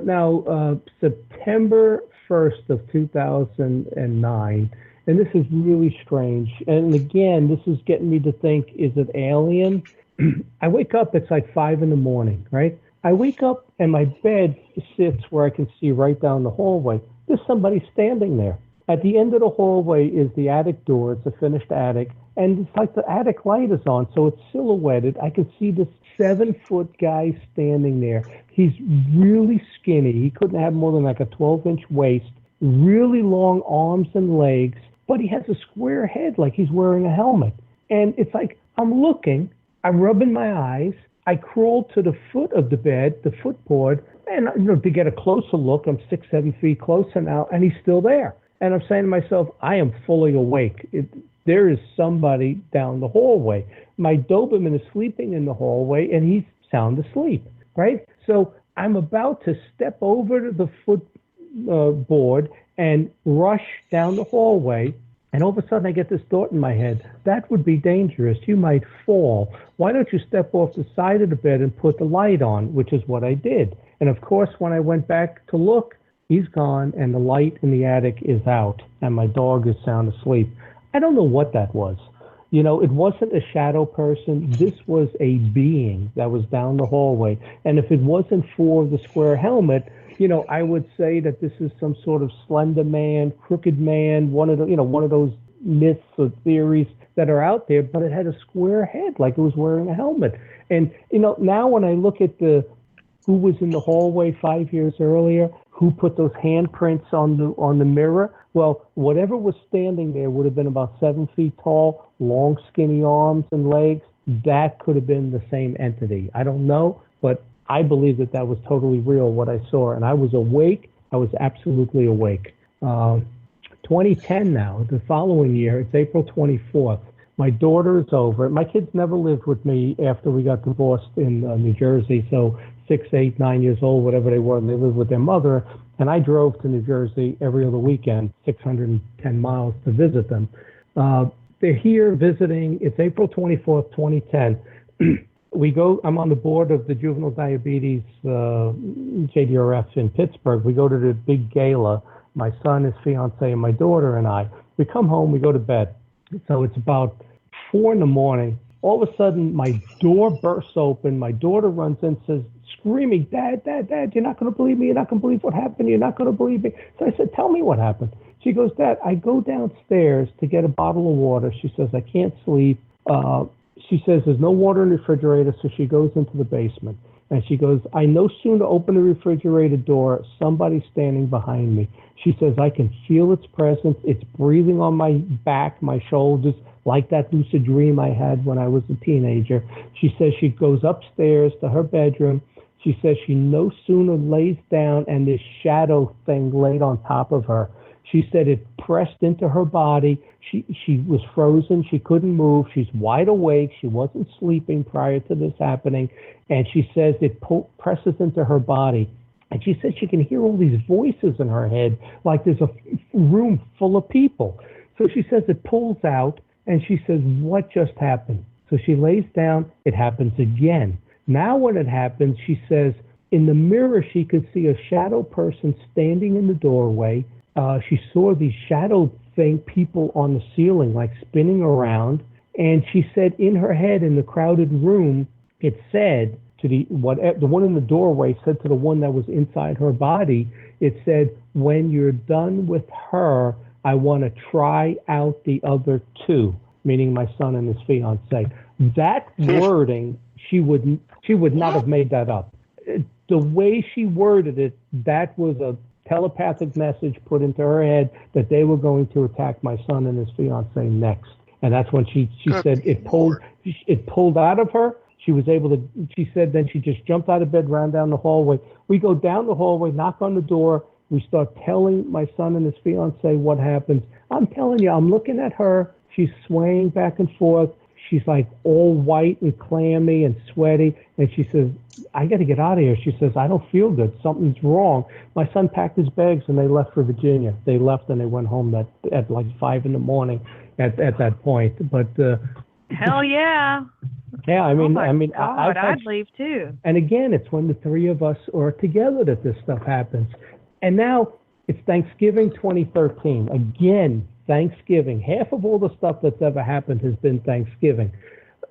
now September 1st of 2009, and this is really strange. And again, this is getting me to think, is it alien? I wake up, it's like 5 a.m, right? I wake up and my bed sits where I can see right down the hallway. There's somebody standing there. At the end of the hallway is the attic door. It's a finished attic. And it's like the attic light is on, so it's silhouetted. I can see this 7-foot guy standing there. He's really skinny. He couldn't have more than like a 12-inch waist, really long arms and legs, but he has a square head like he's wearing a helmet. And it's like, I'm looking, I'm rubbing my eyes, I crawl to the foot of the bed, the footboard, and to get a closer look, I'm 6-7 feet closer now, and he's still there. And I'm saying to myself, I am fully awake. There is somebody down the hallway. My Doberman is sleeping in the hallway, and he's sound asleep, right? So I'm about to step over to the footboard and rush down the hallway, and all of a sudden I get this thought in my head, that would be dangerous. You might fall. Why don't you step off the side of the bed and put the light on, which is what I did. And of course, when I went back to look, he's gone, and the light in the attic is out, and my dog is sound asleep. I don't know what that was. It wasn't a shadow person. This was a being that was down the hallway. And if it wasn't for the square helmet, I would say that this is some sort of slender man, crooked man, one of those myths or theories that are out there, but it had a square head like it was wearing a helmet. And, now when I look at who was in the hallway 5 years earlier, who put those handprints on the mirror, well, whatever was standing there would have been about 7 feet tall, long, skinny arms and legs. That could have been the same entity. I don't know, but I believe that was totally real, what I saw. And I was awake. I was absolutely awake. 2010 now, the following year, it's April 24th. My daughter is over. My kids never lived with me after we got divorced in New Jersey. So 6, 8, 9 years old, whatever they were, and they lived with their mother. And I drove to New Jersey every other weekend, 610 miles to visit them. they're here visiting. It's April 24th, 2010. I'm on the board of the Juvenile Diabetes JDRF in Pittsburgh. We go to the big gala, my son, his fiance, and my daughter and I. We come home, we go to bed. So it's about 4 a.m. All of a sudden, my door bursts open. My daughter runs in, says, screaming, Dad, you're not going to believe me. You're not going to believe what happened. You're not going to believe me. So I said, tell me what happened. She goes, Dad, I go downstairs to get a bottle of water. She says, I can't sleep. She says, there's no water in the refrigerator, so she goes into the basement. And she goes, I no sooner open the refrigerator door, somebody's standing behind me. She says, I can feel its presence. It's breathing on my back, my shoulders, like that lucid dream I had when I was a teenager. She says she goes upstairs to her bedroom. She says she no sooner lays down and this shadow thing laid on top of her. She said it pressed into her body. She was frozen. She couldn't move. She's wide awake. She wasn't sleeping prior to this happening. And she says it presses into her body. And she says she can hear all these voices in her head, like there's a room full of people. So she says it pulls out, and she says, what just happened? So she lays down. It happens again. Now when it happens, she says, in the mirror, she could see a shadow person standing in the doorway. She saw these shadow people on the ceiling, like spinning around. And she said in her head, in the crowded room, it said to the one in the doorway said to the one that was inside her body, it said, when you're done with her, I want to try out the other two, meaning my son and his fiance. That wording, she would not have made that up. The way she worded it, that was a telepathic message put into her head that they were going to attack my son and his fiance next. And that's when she said it pulled out of her. She was able to, she said, then she just jumped out of bed, ran down the hallway. We go down the hallway, knock on the door. We start telling my son and his fiance what happens. I'm telling you, I'm looking at her. She's swaying back and forth. She's like all white and clammy and sweaty. And she says, I got to get out of here. She says, I don't feel good. Something's wrong. My son packed his bags and they left for Virginia. They left and they went home at like 5 a.m. at that point. But hell yeah. Yeah, I mean, I'd leave too. And again, it's when the three of us are together that this stuff happens. And now it's Thanksgiving 2013. Again, Thanksgiving. Half of all the stuff that's ever happened has been Thanksgiving.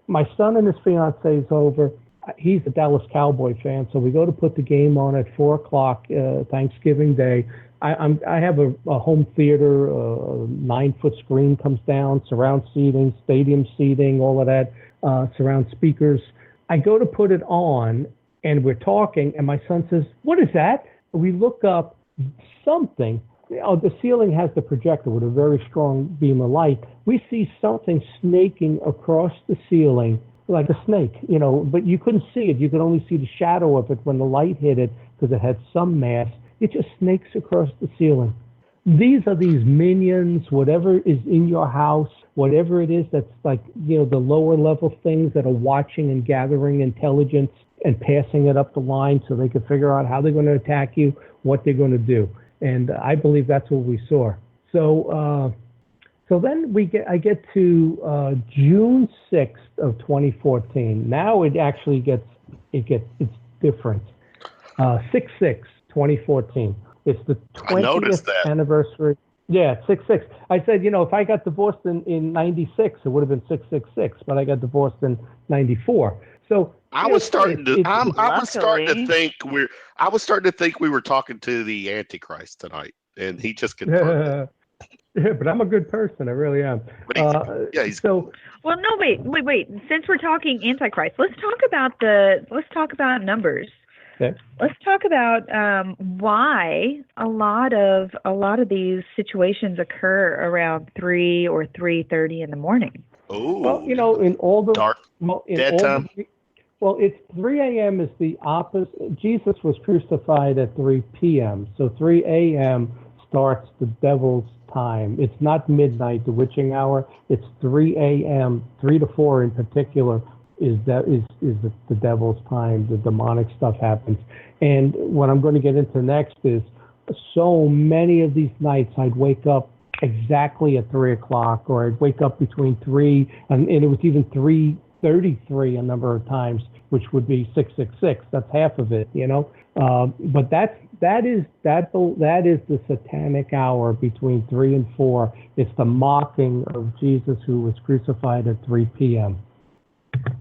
My son and his fiance is over. He's a Dallas Cowboy fan, so we go to put the game on at 4 o'clock Thanksgiving Day. I have a home theater, a 9-foot screen comes down, surround seating, stadium seating, all of that, surround speakers. I go to put it on, and we're talking, and my son says, what is that? We look up something. The ceiling has the projector with a very strong beam of light. We see something snaking across the ceiling like a snake, but you couldn't see it. You could only see the shadow of it when the light hit it because it had some mass. It just snakes across the ceiling. These are these minions, whatever is in your house, whatever it is that's like, the lower level things that are watching and gathering intelligence and passing it up the line so they can figure out how they're going to attack you, what they're going to do. And I believe that's what we saw. So then I get to June 6th of 2014. Now it actually it's different. 6/6/2014. It's the 20th anniversary. Yeah, 6/6. I said, if I got divorced in 96, it would have been 6/6/6, but I got divorced in 94. So I was starting to think we were talking to the Antichrist tonight, and he just confirmed it. Yeah, but I'm a good person. I really am. He's so. Well, no, wait. Since we're talking Antichrist, let's talk about numbers. Okay. Let's talk about why a lot of these situations occur around 3 or 3:30 in the morning. Oh. Well, in all the dark dead time. It's 3 a.m. is the opposite. Jesus was crucified at 3 p.m. So 3 a.m. starts the devil's time. It's not midnight, the witching hour. It's 3 a.m. 3 to 4 in particular is the devil's time. The demonic stuff happens. And what I'm going to get into next is so many of these nights I'd wake up exactly at 3 o'clock, or I'd wake up between 3 and it was even 3:33 a number of times, which would be 666. That's half of it, you know. But that is the satanic hour between 3 and 4. It's the mocking of Jesus who was crucified at 3 p.m.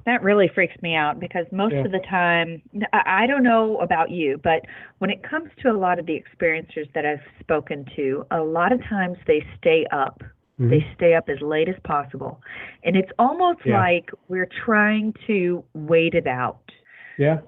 That really freaks me out because most of the time, I don't know about you, but when it comes to a lot of the experiencers that I've spoken to, a lot of times they stay up. Mm-hmm. They stay up as late as possible. And it's almost like we're trying to wait it out. Yeah.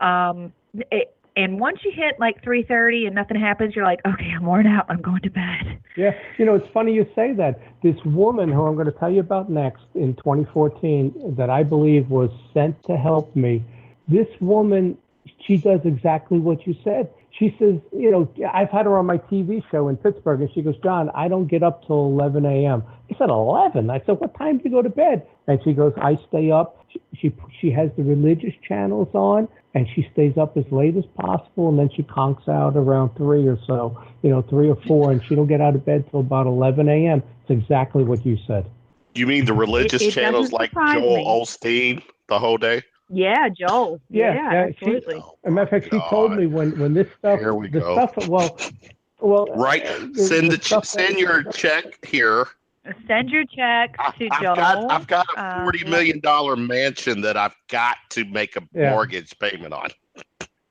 And once you hit like 3:30 and nothing happens, you're like, okay, I'm worn out. I'm going to bed. Yeah. You know, it's funny you say that. This woman who I'm going to tell you about next in 2014 that I believe was sent to help me, this woman, she does exactly what you said. She says, you know, I've had her on my TV show in Pittsburgh, and she goes, John, I don't get up till 11 a.m. I said, 11? I said, what time do you go to bed? And she goes, I stay up. She has the religious channels on, and she stays up as late as possible, and then she conks out around 3 or so, 3 or 4, and she don't get out of bed till about 11 a.m. It's exactly what you said. You mean the religious channels like Joel Osteen the whole day? Yeah, Joel. Yeah, absolutely. As a matter of fact, she told me when this stuff. Here we go. Stuff, well. Right. Send your check here. Send your check to Joel. I've got a $40 million mansion that I've got to make a mortgage payment on.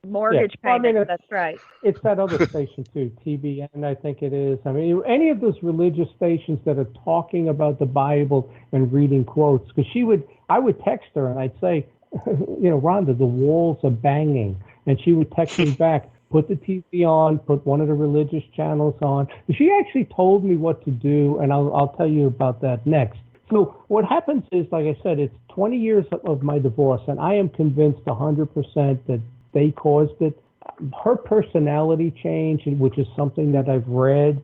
Mortgage payment. That's right. It's that other station too, TBN, I think it is. I mean, any of those religious stations that are talking about the Bible and reading quotes, because I would text her and I'd say, Rhonda, the walls are banging. And she would text me back, put the TV on, put one of the religious channels on. And she actually told me what to do, and I'll tell you about that next. So what happens is, like I said, it's 20 years of my divorce, and I am convinced 100% that they caused it. Her personality change, which is something that I've read,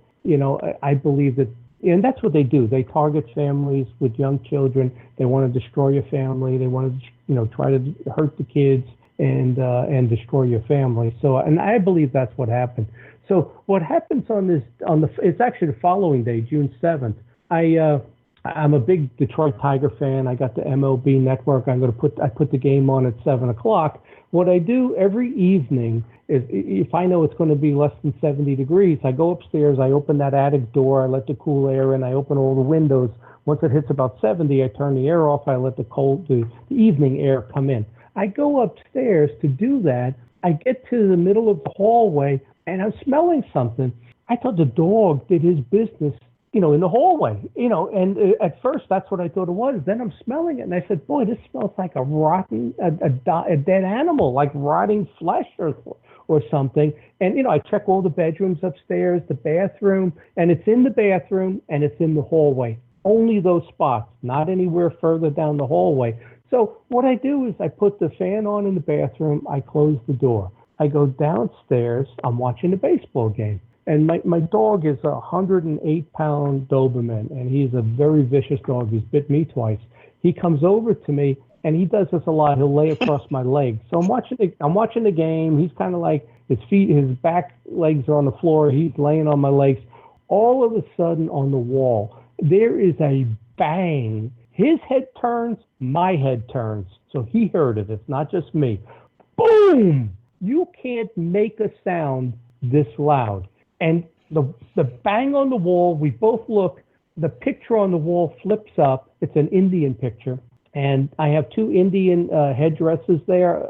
I believe that. And that's what they do. They target families with young children. They want to destroy your family. They want to, try to hurt the kids and destroy your family. So, and I believe that's what happened. So, what happens it's actually the following day, June 7th. I'm a big Detroit Tiger fan. I got the MLB network. I put the game on at 7 o'clock. What I do every evening is, if I know it's going to be less than 70 degrees, I go upstairs, I open that attic door, I let the cool air in, I open all the windows. Once it hits about 70, I turn the air off, I let the evening air come in. I go upstairs to do that. I get to the middle of the hallway, and I'm smelling something. I thought the dog did his business, in the hallway, and at first that's what I thought it was. Then I'm smelling it, and I said, boy, this smells like a dead animal, like rotting flesh or something. And, I check all the bedrooms upstairs, the bathroom, and it's in the bathroom and it's in the hallway. Only those spots, not anywhere further down the hallway. So what I do is I put the fan on in the bathroom, I close the door. I go downstairs, I'm watching a baseball game. And my dog is a 108-pound Doberman, and he's a very vicious dog. He's bit me twice. He comes over to me, and he does this a lot. He'll lay across my legs. So I'm watching the game. He's kind of like his back legs are on the floor. He's laying on my legs. All of a sudden, on the wall, there is a bang. His head turns, my head turns. So he heard it. It's not just me. Boom! You can't make a sound this loud. And the bang on the wall, we both look, the picture on the wall flips up. It's an Indian picture. And I have two Indian headdresses there.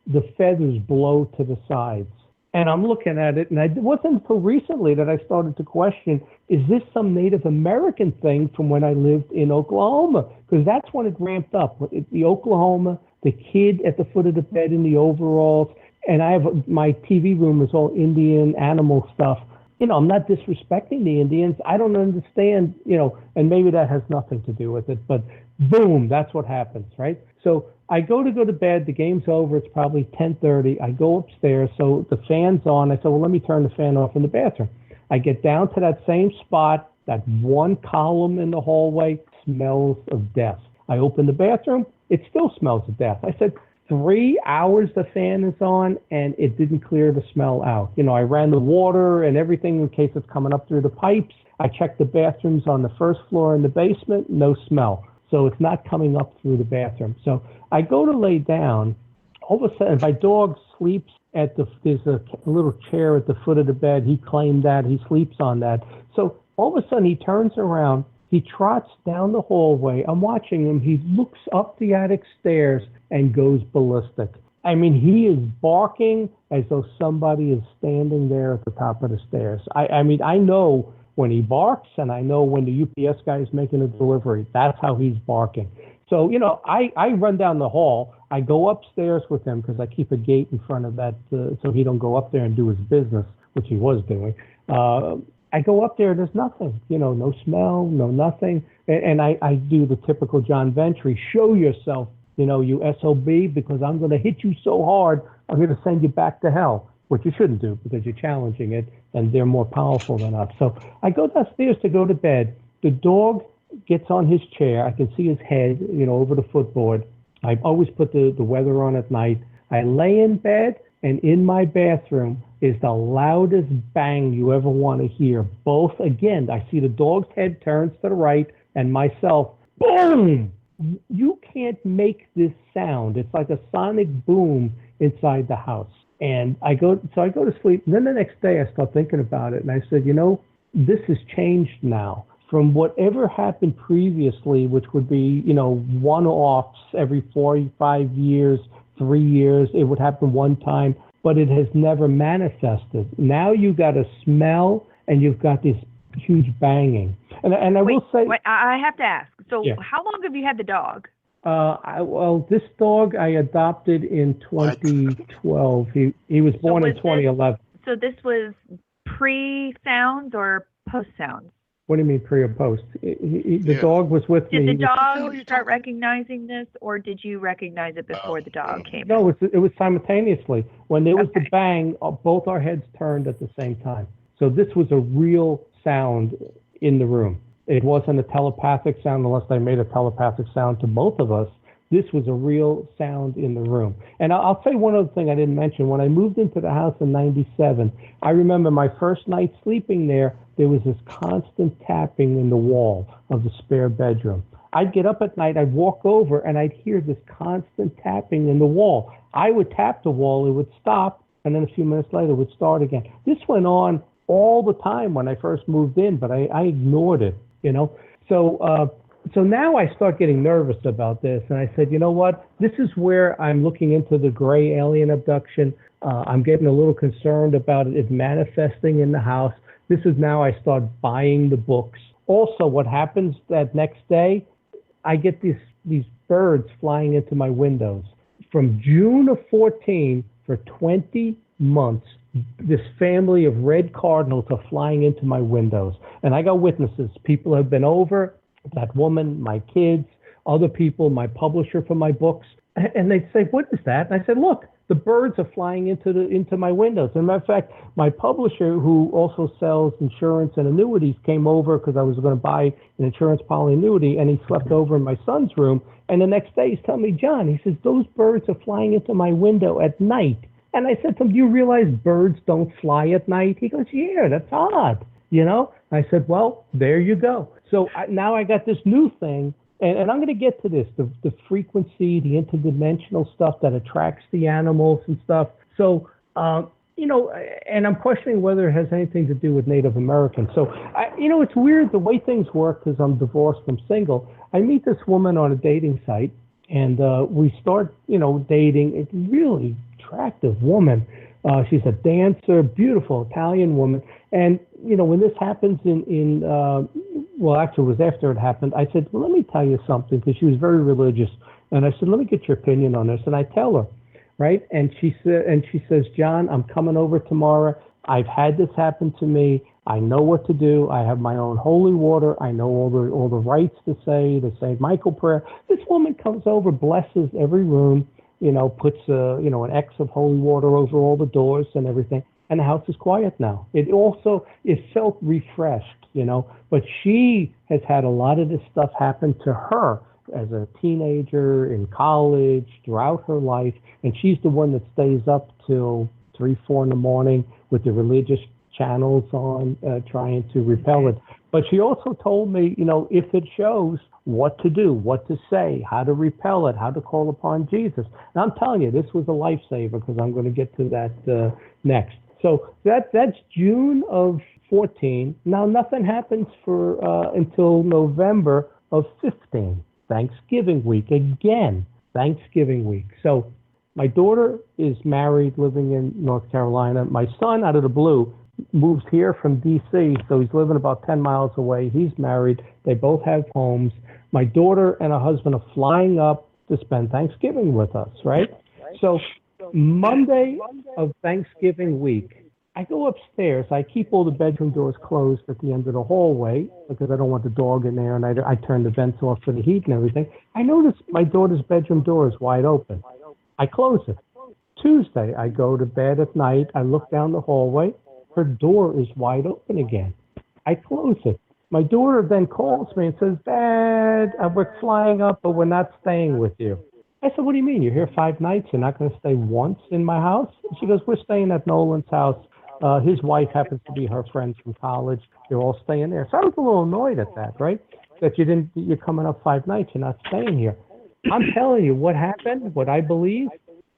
The feathers blow to the sides. And I'm looking at it, and it wasn't until recently that I started to question, is this some Native American thing from when I lived in Oklahoma? Because that's when it ramped up. The Oklahoma, the kid at the foot of the bed in the overalls, and my TV room is all Indian animal stuff. I'm not disrespecting the Indians. I don't understand, and maybe that has nothing to do with it, but boom, that's what happens, right? So I go to bed, the game's over, it's probably 10:30. I go upstairs, so the fan's on. I said, well, let me turn the fan off in the bathroom. I get down to that same spot, that one column in the hallway smells of death. I open the bathroom, it still smells of death. I said, 3 hours the fan is on, and it didn't clear the smell out. I ran the water and everything in case it's coming up through the pipes, I checked the bathrooms on the first floor in the basement, no smell. So it's not coming up through the bathroom. So I go to lay down. All of a sudden, my dog sleeps there's a little chair at the foot of the bed. He claimed that. He sleeps on that. So all of a sudden, he turns around. He trots down the hallway. I'm watching him. He looks up the attic stairs and goes ballistic. I mean, he is barking as though somebody is standing there at the top of the stairs. I mean, I know when he barks, and I know when the UPS guy is making a delivery. That's how he's barking. So, I run down the hall. I go upstairs with him because I keep a gate in front of that so he don't go up there and do his business, which he was doing. I go up there, there's nothing, no smell, no nothing. And I do the typical John Ventre, show yourself, you SOB, because I'm going to hit you so hard, I'm going to send you back to hell, which you shouldn't do because you're challenging it and they're more powerful than us. So I go downstairs to go to bed. The dog gets on his chair. I can see his head, over the footboard. I always put the weather on at night. I lay in bed, and in my bathroom is the loudest bang you ever want to hear. Both, again, I see the dog's head turns to the right and myself, boom! You can't make this sound. It's like a sonic boom inside the house. And I go to sleep. And then the next day I start thinking about it. And I said, this has changed now. From whatever happened previously, which would be, one-offs every 4 or 5 years, 3 years, it would happen one time, but it has never manifested. Now you got a smell and you've got this huge banging. And I will say... Wait, I have to ask. So yeah. How long have you had the dog? This dog I adopted in 2012. He was born in 2011. So this was pre-sounds or post-sounds? What do you mean pre or post? The dog was with me. Did the dog start recognizing this, or did you recognize it before the dog came? No, it was simultaneously. When there was the bang, both our heads turned at the same time. So this was a real sound in the room. It wasn't a telepathic sound unless they made a telepathic sound to both of us. This was a real sound in the room. And I'll tell you one other thing I didn't mention. When I moved into the house in 97, I remember my first night sleeping there was this constant tapping in the wall of the spare bedroom. I'd get up at night, I'd walk over, and I'd hear this constant tapping in the wall. I would tap the wall, it would stop, and then a few minutes later it would start again. This went on all the time when I first moved in, but I ignored it, So now I start getting nervous about this, and I said, you know what? This is where I'm looking into the gray alien abduction. I'm getting a little concerned about it manifesting in the house. This is now I start buying the books. Also, what happens that next day, I get these birds flying into my windows. From June of 14 for 20 months, this family of red cardinals are flying into my windows. And I got witnesses. People have been over, that woman, my kids, other people, my publisher for my books. And they say, what is that? And I said, look, the birds are flying into my windows. As a matter of fact, my publisher, who also sells insurance and annuities, came over because I was going to buy an insurance policy annuity, and he slept over in my son's room. And the next day he's telling me, John, he says, those birds are flying into my window at night. And I said to him, do you realize birds don't fly at night? He goes, yeah, that's odd. I said, well, there you go. So now I got this new thing. And I'm going to get to this, the frequency, the interdimensional stuff that attracts the animals and stuff. So, and I'm questioning whether it has anything to do with Native Americans. So, it's weird the way things work because I'm divorced from single. I meet this woman on a dating site, and we start, dating. It's a really attractive woman. She's a dancer, beautiful Italian woman. And, when this happens actually it was after it happened, I said, well, let me tell you something, because she was very religious. And I said, let me get your opinion on this. And I tell her, right? And she says, John, I'm coming over tomorrow. I've had this happen to me. I know what to do. I have my own holy water. I know all the rites to say, the St. Michael prayer. This woman comes over, blesses every room, puts an X of holy water over all the doors and everything. And the house is quiet now. It felt refreshed, but she has had a lot of this stuff happen to her as a teenager, in college, throughout her life. And she's the one that stays up till 3, 4 in the morning with the religious channels on, trying to repel it. But she also told me, if it shows, what to do, what to say, how to repel it, how to call upon Jesus. And I'm telling you, this was a lifesaver, because I'm going to get to that next. So that's June of 14. Now, nothing happens for until November of 15, Thanksgiving week again, Thanksgiving week. So my daughter is married, living in North Carolina. My son, out of the blue, moves here from D.C., so he's living about 10 miles away. He's married. They both have homes. My daughter and her husband are flying up to spend Thanksgiving with us, right? So Monday of Thanksgiving week, I go upstairs. I keep all the bedroom doors closed at the end of the hallway because I don't want the dog in there, and I turn the vents off for the heat and everything. I notice my daughter's bedroom door is wide open. I close it. Tuesday, I go to bed at night. I look down the hallway. Her door is wide open again. I close it. My daughter then calls me and says, Dad, we're flying up, but we're not staying with you. I said, what do you mean? You're here 5 nights. You're not going to stay once in my house? She goes, we're staying at Nolan's house. His wife happens to be her friend from college. They're all staying there. So I was a little annoyed at that, right? That you're coming up 5 nights. You're not staying here. I'm telling you what happened, what I believe.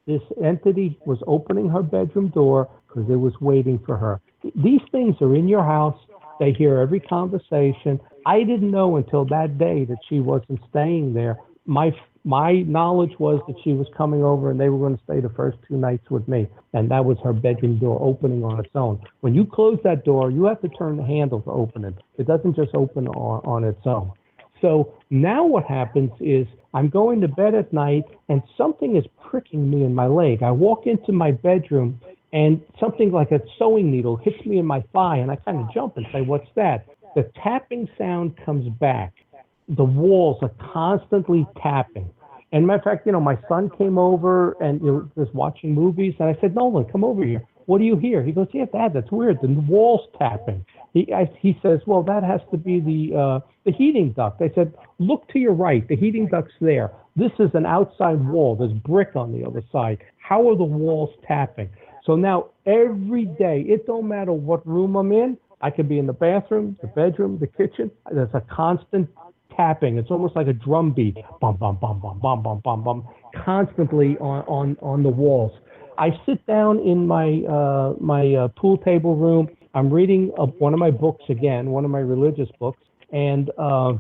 This entity was opening her bedroom door because it was waiting for her. These things are in your house. They hear every conversation. I didn't know until that day that she wasn't staying there. My knowledge was that she was coming over and they were going to stay the first 2 nights with me. And that was her bedroom door opening on its own. When you close that door, you have to turn the handle to open it. It doesn't just open on its own. So now what happens is I'm going to bed at night and something is pricking me in my leg. I walk into my bedroom and something like a sewing needle hits me in my thigh, and I kind of jump and say, what's that? The tapping sound comes back. The walls are constantly tapping. And matter of fact, my son came over and was watching movies, and I said, Nolan, come over here. What do you hear? He goes, yeah, Dad, that's weird. The wall's tapping. He says, well, that has to be the heating duct. I said, look to your right. The heating duct's there. This is an outside wall. There's brick on the other side. How are the walls tapping? So now every day, it don't matter what room I'm in. I could be in the bathroom, the bedroom, the kitchen. There's a constant tapping. It's almost like a drum beat. Bum, bum, bum, bum, bum, bum, bum, bum, constantly on the walls. I sit down in my pool table room. I'm reading one of my books again, one of my religious books, and all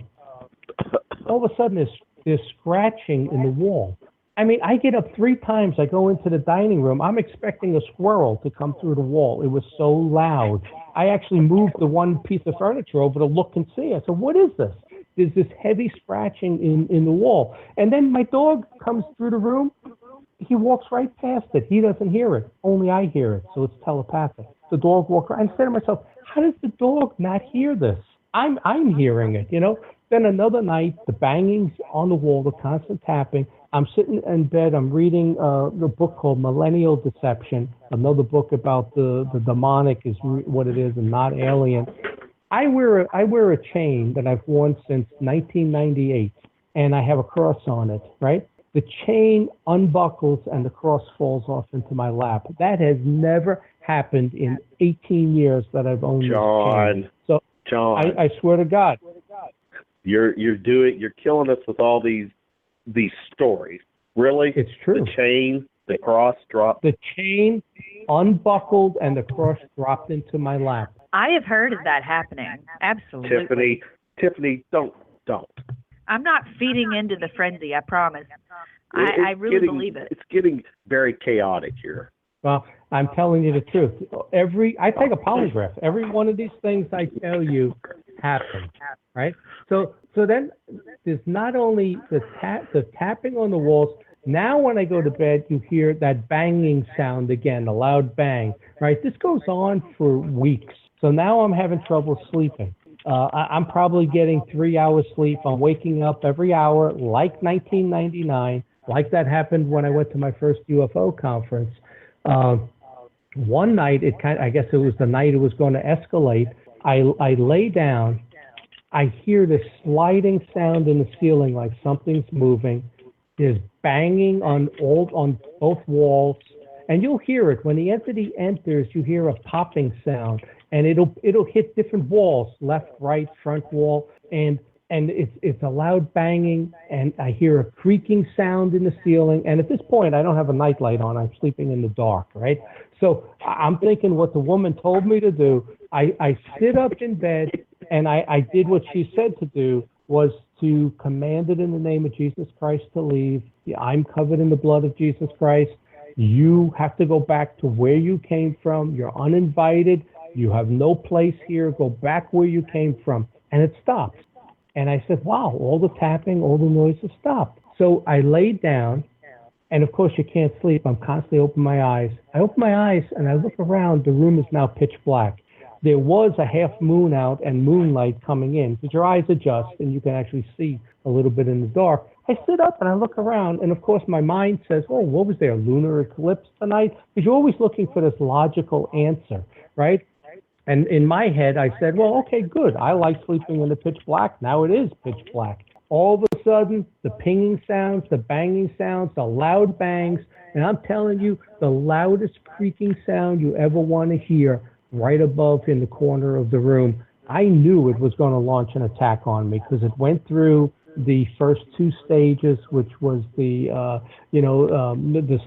of a sudden there's scratching in the wall. I mean, I get up 3 times. I go into the dining room. I'm expecting a squirrel to come through the wall. It was so loud. I actually moved the one piece of furniture over to look and see. I said, what is this? There's this heavy scratching in the wall. And then my dog comes through the room. He walks right past it. He doesn't hear it. Only I hear it, so it's telepathic. The dog walks around. I say to myself, how does the dog not hear this? I'm hearing it, Then another night, the bangings on the wall, the constant tapping. I'm sitting in bed. I'm reading the book called Millennial Deception, another book about the demonic is what it is and not alien. I wear a chain that I've worn since 1998, and I have a cross on it, right? The chain unbuckles and the cross falls off into my lap. That has never happened in 18 years that I've owned this chain. So, John, I swear to God. You're killing us with all these stories. Really? It's true. The chain, the cross dropped. The chain unbuckled and the cross dropped into my lap. I have heard of that happening. Absolutely. Tiffany, don't. I'm not feeding into the frenzy, I promise. I really believe it. It's getting very chaotic here. Well, I'm telling you the truth. I take a polygraph. Every one of these things I tell you happens, right? So then there's not only the tapping on the walls. Now when I go to bed, you hear that banging sound again, a loud bang, right? This goes on for weeks. So now I'm having trouble sleeping. I'm probably getting 3 hours sleep. I'm waking up every hour like 1999, like that happened when I went to my first UFO conference. One night, I guess it was the night it was going to escalate. I lay down. I hear this sliding sound in the ceiling like something's moving. There's banging on both walls. And you'll hear it. When the entity enters, you hear a popping sound. and it'll hit different walls, left, right, front wall, and it's a loud banging, and I hear a creaking sound in the ceiling. And at this point, I don't have a nightlight on. I'm sleeping in the dark, right? So I'm thinking what the woman told me to do. I sit up in bed, and I did what she said to do, was to command it in the name of Jesus Christ to leave. I'm covered in the blood of Jesus Christ. You have to go back to where you came from. You're uninvited. You have no place here. Go back where you came from. And it stopped. And I said, wow, all the tapping, all the noises stopped. So I laid down, and of course you can't sleep. I'm constantly opening my eyes. I open my eyes and I look around. The room is now pitch black. There was a half moon out and moonlight coming in, because your eyes adjust and you can actually see a little bit in the dark. I sit up and I look around, and of course my mind says, oh, what was there, a lunar eclipse tonight? Because you're always looking for this logical answer, right? And in my head, I said, well, okay, good. I like sleeping in the pitch black. Now it is pitch black. All of a sudden, the pinging sounds, the banging sounds, the loud bangs, and I'm telling you, the loudest creaking sound you ever want to hear right above in the corner of the room. I knew it was going to launch an attack on me, because it went through the first two stages, which was the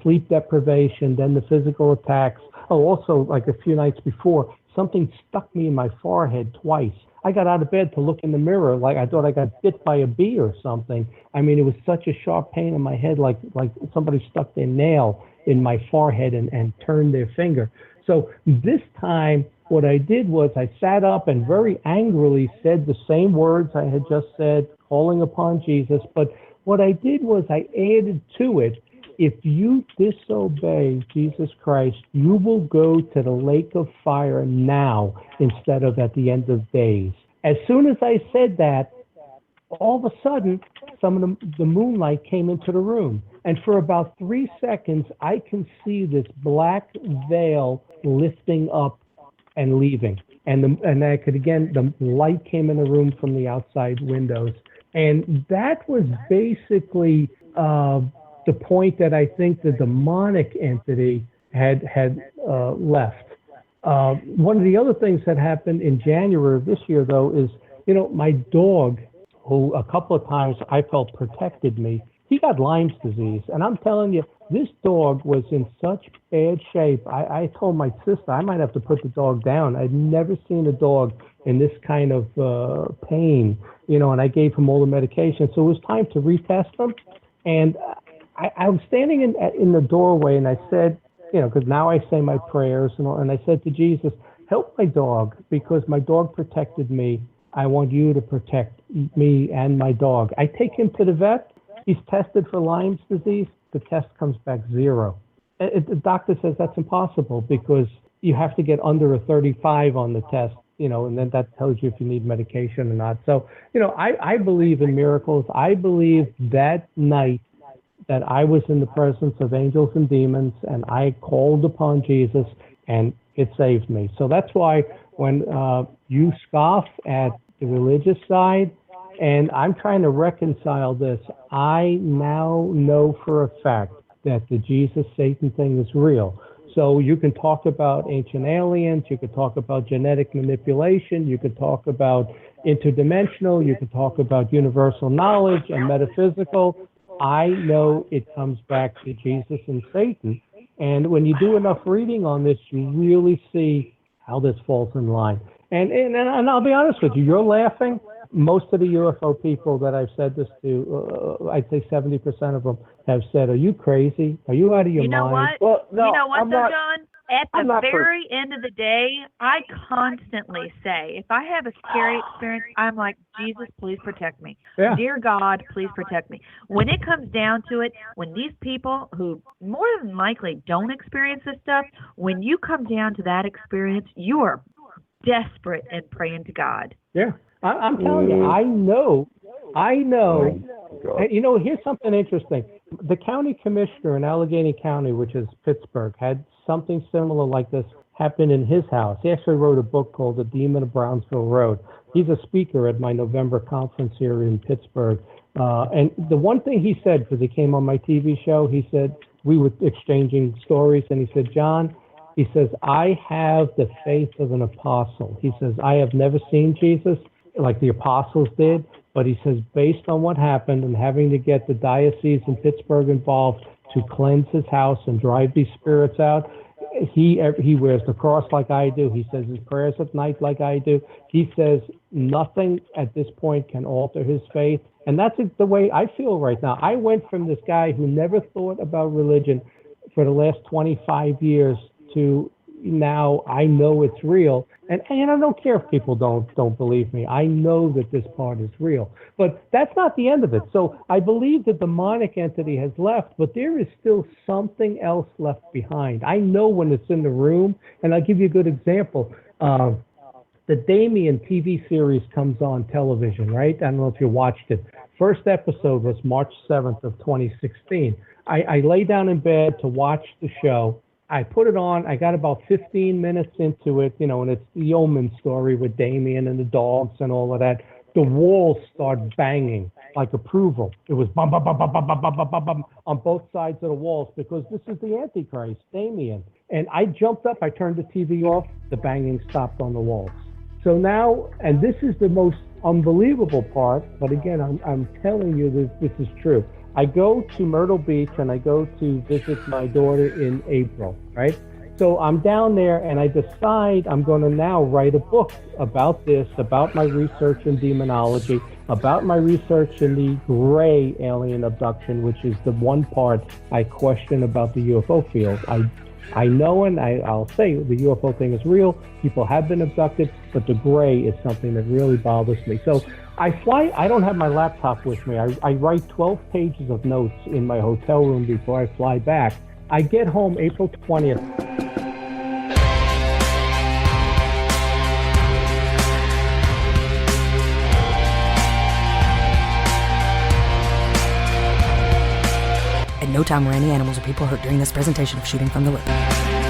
sleep deprivation, then the physical attacks. Oh, also, like a few nights before, something stuck me in my forehead twice. I got out of bed to look in the mirror like I thought I got bit by a bee or something. I mean, it was such a sharp pain in my head, like somebody stuck their nail in my forehead and turned their finger. So this time, what I did was I sat up and very angrily said the same words I had just said, calling upon Jesus. But what I did was I added to it, if you disobey Jesus Christ, you will go to the lake of fire now instead of at the end of days. As soon as I said that, all of a sudden, some of the moonlight came into the room. And for about 3 seconds, I can see this black veil lifting up and leaving. And I could, again, the light came in the room from the outside windows. And that was basically the point that I think the demonic entity had left. One of the other things that happened in January of this year, though, is, my dog, who a couple of times I felt protected me, he got Lyme's disease. And I'm telling you, this dog was in such bad shape. I told my sister I might have to put the dog down. I'd never seen a dog in this kind of pain, and I gave him all the medication. So it was time to retest him. And I was standing in the doorway, and I said, because now I say my prayers, and I said to Jesus, help my dog, because my dog protected me. I want you to protect me and my dog. I take him to the vet. He's tested for Lyme's disease. The test comes back 0. The doctor says that's impossible, because you have to get under a 35 on the test, and then that tells you if you need medication or not. So, I believe in miracles. I believe that night that I was in the presence of angels and demons, and I called upon Jesus, and it saved me. So that's why when you scoff at the religious side, and I'm trying to reconcile this, I now know for a fact that the Jesus-Satan thing is real. So you can talk about ancient aliens, you could talk about genetic manipulation, you could talk about interdimensional, you could talk about universal knowledge and metaphysical. I know it comes back to Jesus and Satan. And when you do enough reading on this, you really see how this falls in line. And I'll be honest with you, you're laughing. Most of the UFO people that I've said this to, I'd say 70% of them have said, are you crazy? Are you out of your mind? You know what? Well, no, you know what, I'm though, not, John? At I'm the not very end of the day, I constantly say, if I have a scary experience, I'm like, Jesus, please protect me. Yeah. Dear God, please protect me. When it comes down to it, when these people who more than likely don't experience this stuff, when you come down to that experience, you are desperate and praying to God. Yeah. I'm telling you, I know. And, here's something interesting. The county commissioner in Allegheny County, which is Pittsburgh, had something similar like this happen in his house. He actually wrote a book called The Demon of Brownsville Road. He's a speaker at my November conference here in Pittsburgh. And the one thing he said, because he came on my TV show, he said, we were exchanging stories, and he said, John, He says, I have the faith of an apostle. He says, I have never seen Jesus like the apostles did, but he says, based on what happened and having to get the diocese in Pittsburgh involved to cleanse his house and drive these spirits out, he wears the cross like I do. He says his prayers at night like I do. He says nothing at this point can alter his faith. And that's the way I feel right now. I went from this guy who never thought about religion for the last 25 years to now I know it's real. And I don't care if people don't believe me. I know that this part is real. But that's not the end of it. So I believe the demonic entity has left, but there is still something else left behind. I know when it's in the room, and I'll give you a good example. The Damien TV series comes on television, right? I don't know if you watched it. First episode was March 7th of 2016. I lay down in bed to watch the show. I put it on. I got about 15 minutes into it, and it's the Omen story with Damien and the dogs and all of that. The walls start banging like approval. It was bum, bum, bum, bum, bum, bum, bum, bum, bum, on both sides of the walls because this is the Antichrist, Damien. And I jumped up. I turned the TV off. The banging stopped on the walls. So now, and this is the most unbelievable part, but again, I'm telling you this is true. I go to Myrtle Beach and I go to visit my daughter in April, right? So I'm down there and I decide I'm going to now write a book about this, about my research in demonology, about my research in the gray alien abduction, which is the one part I question about the UFO field. I know, and I'll say the UFO thing is real. People have been abducted, but the gray is something that really bothers me. So I fly. I don't have my laptop with me. I write 12 pages of notes in my hotel room before I fly back. I get home April 20th. At no time were any animals or people hurt during this presentation of Shooting from the Lip.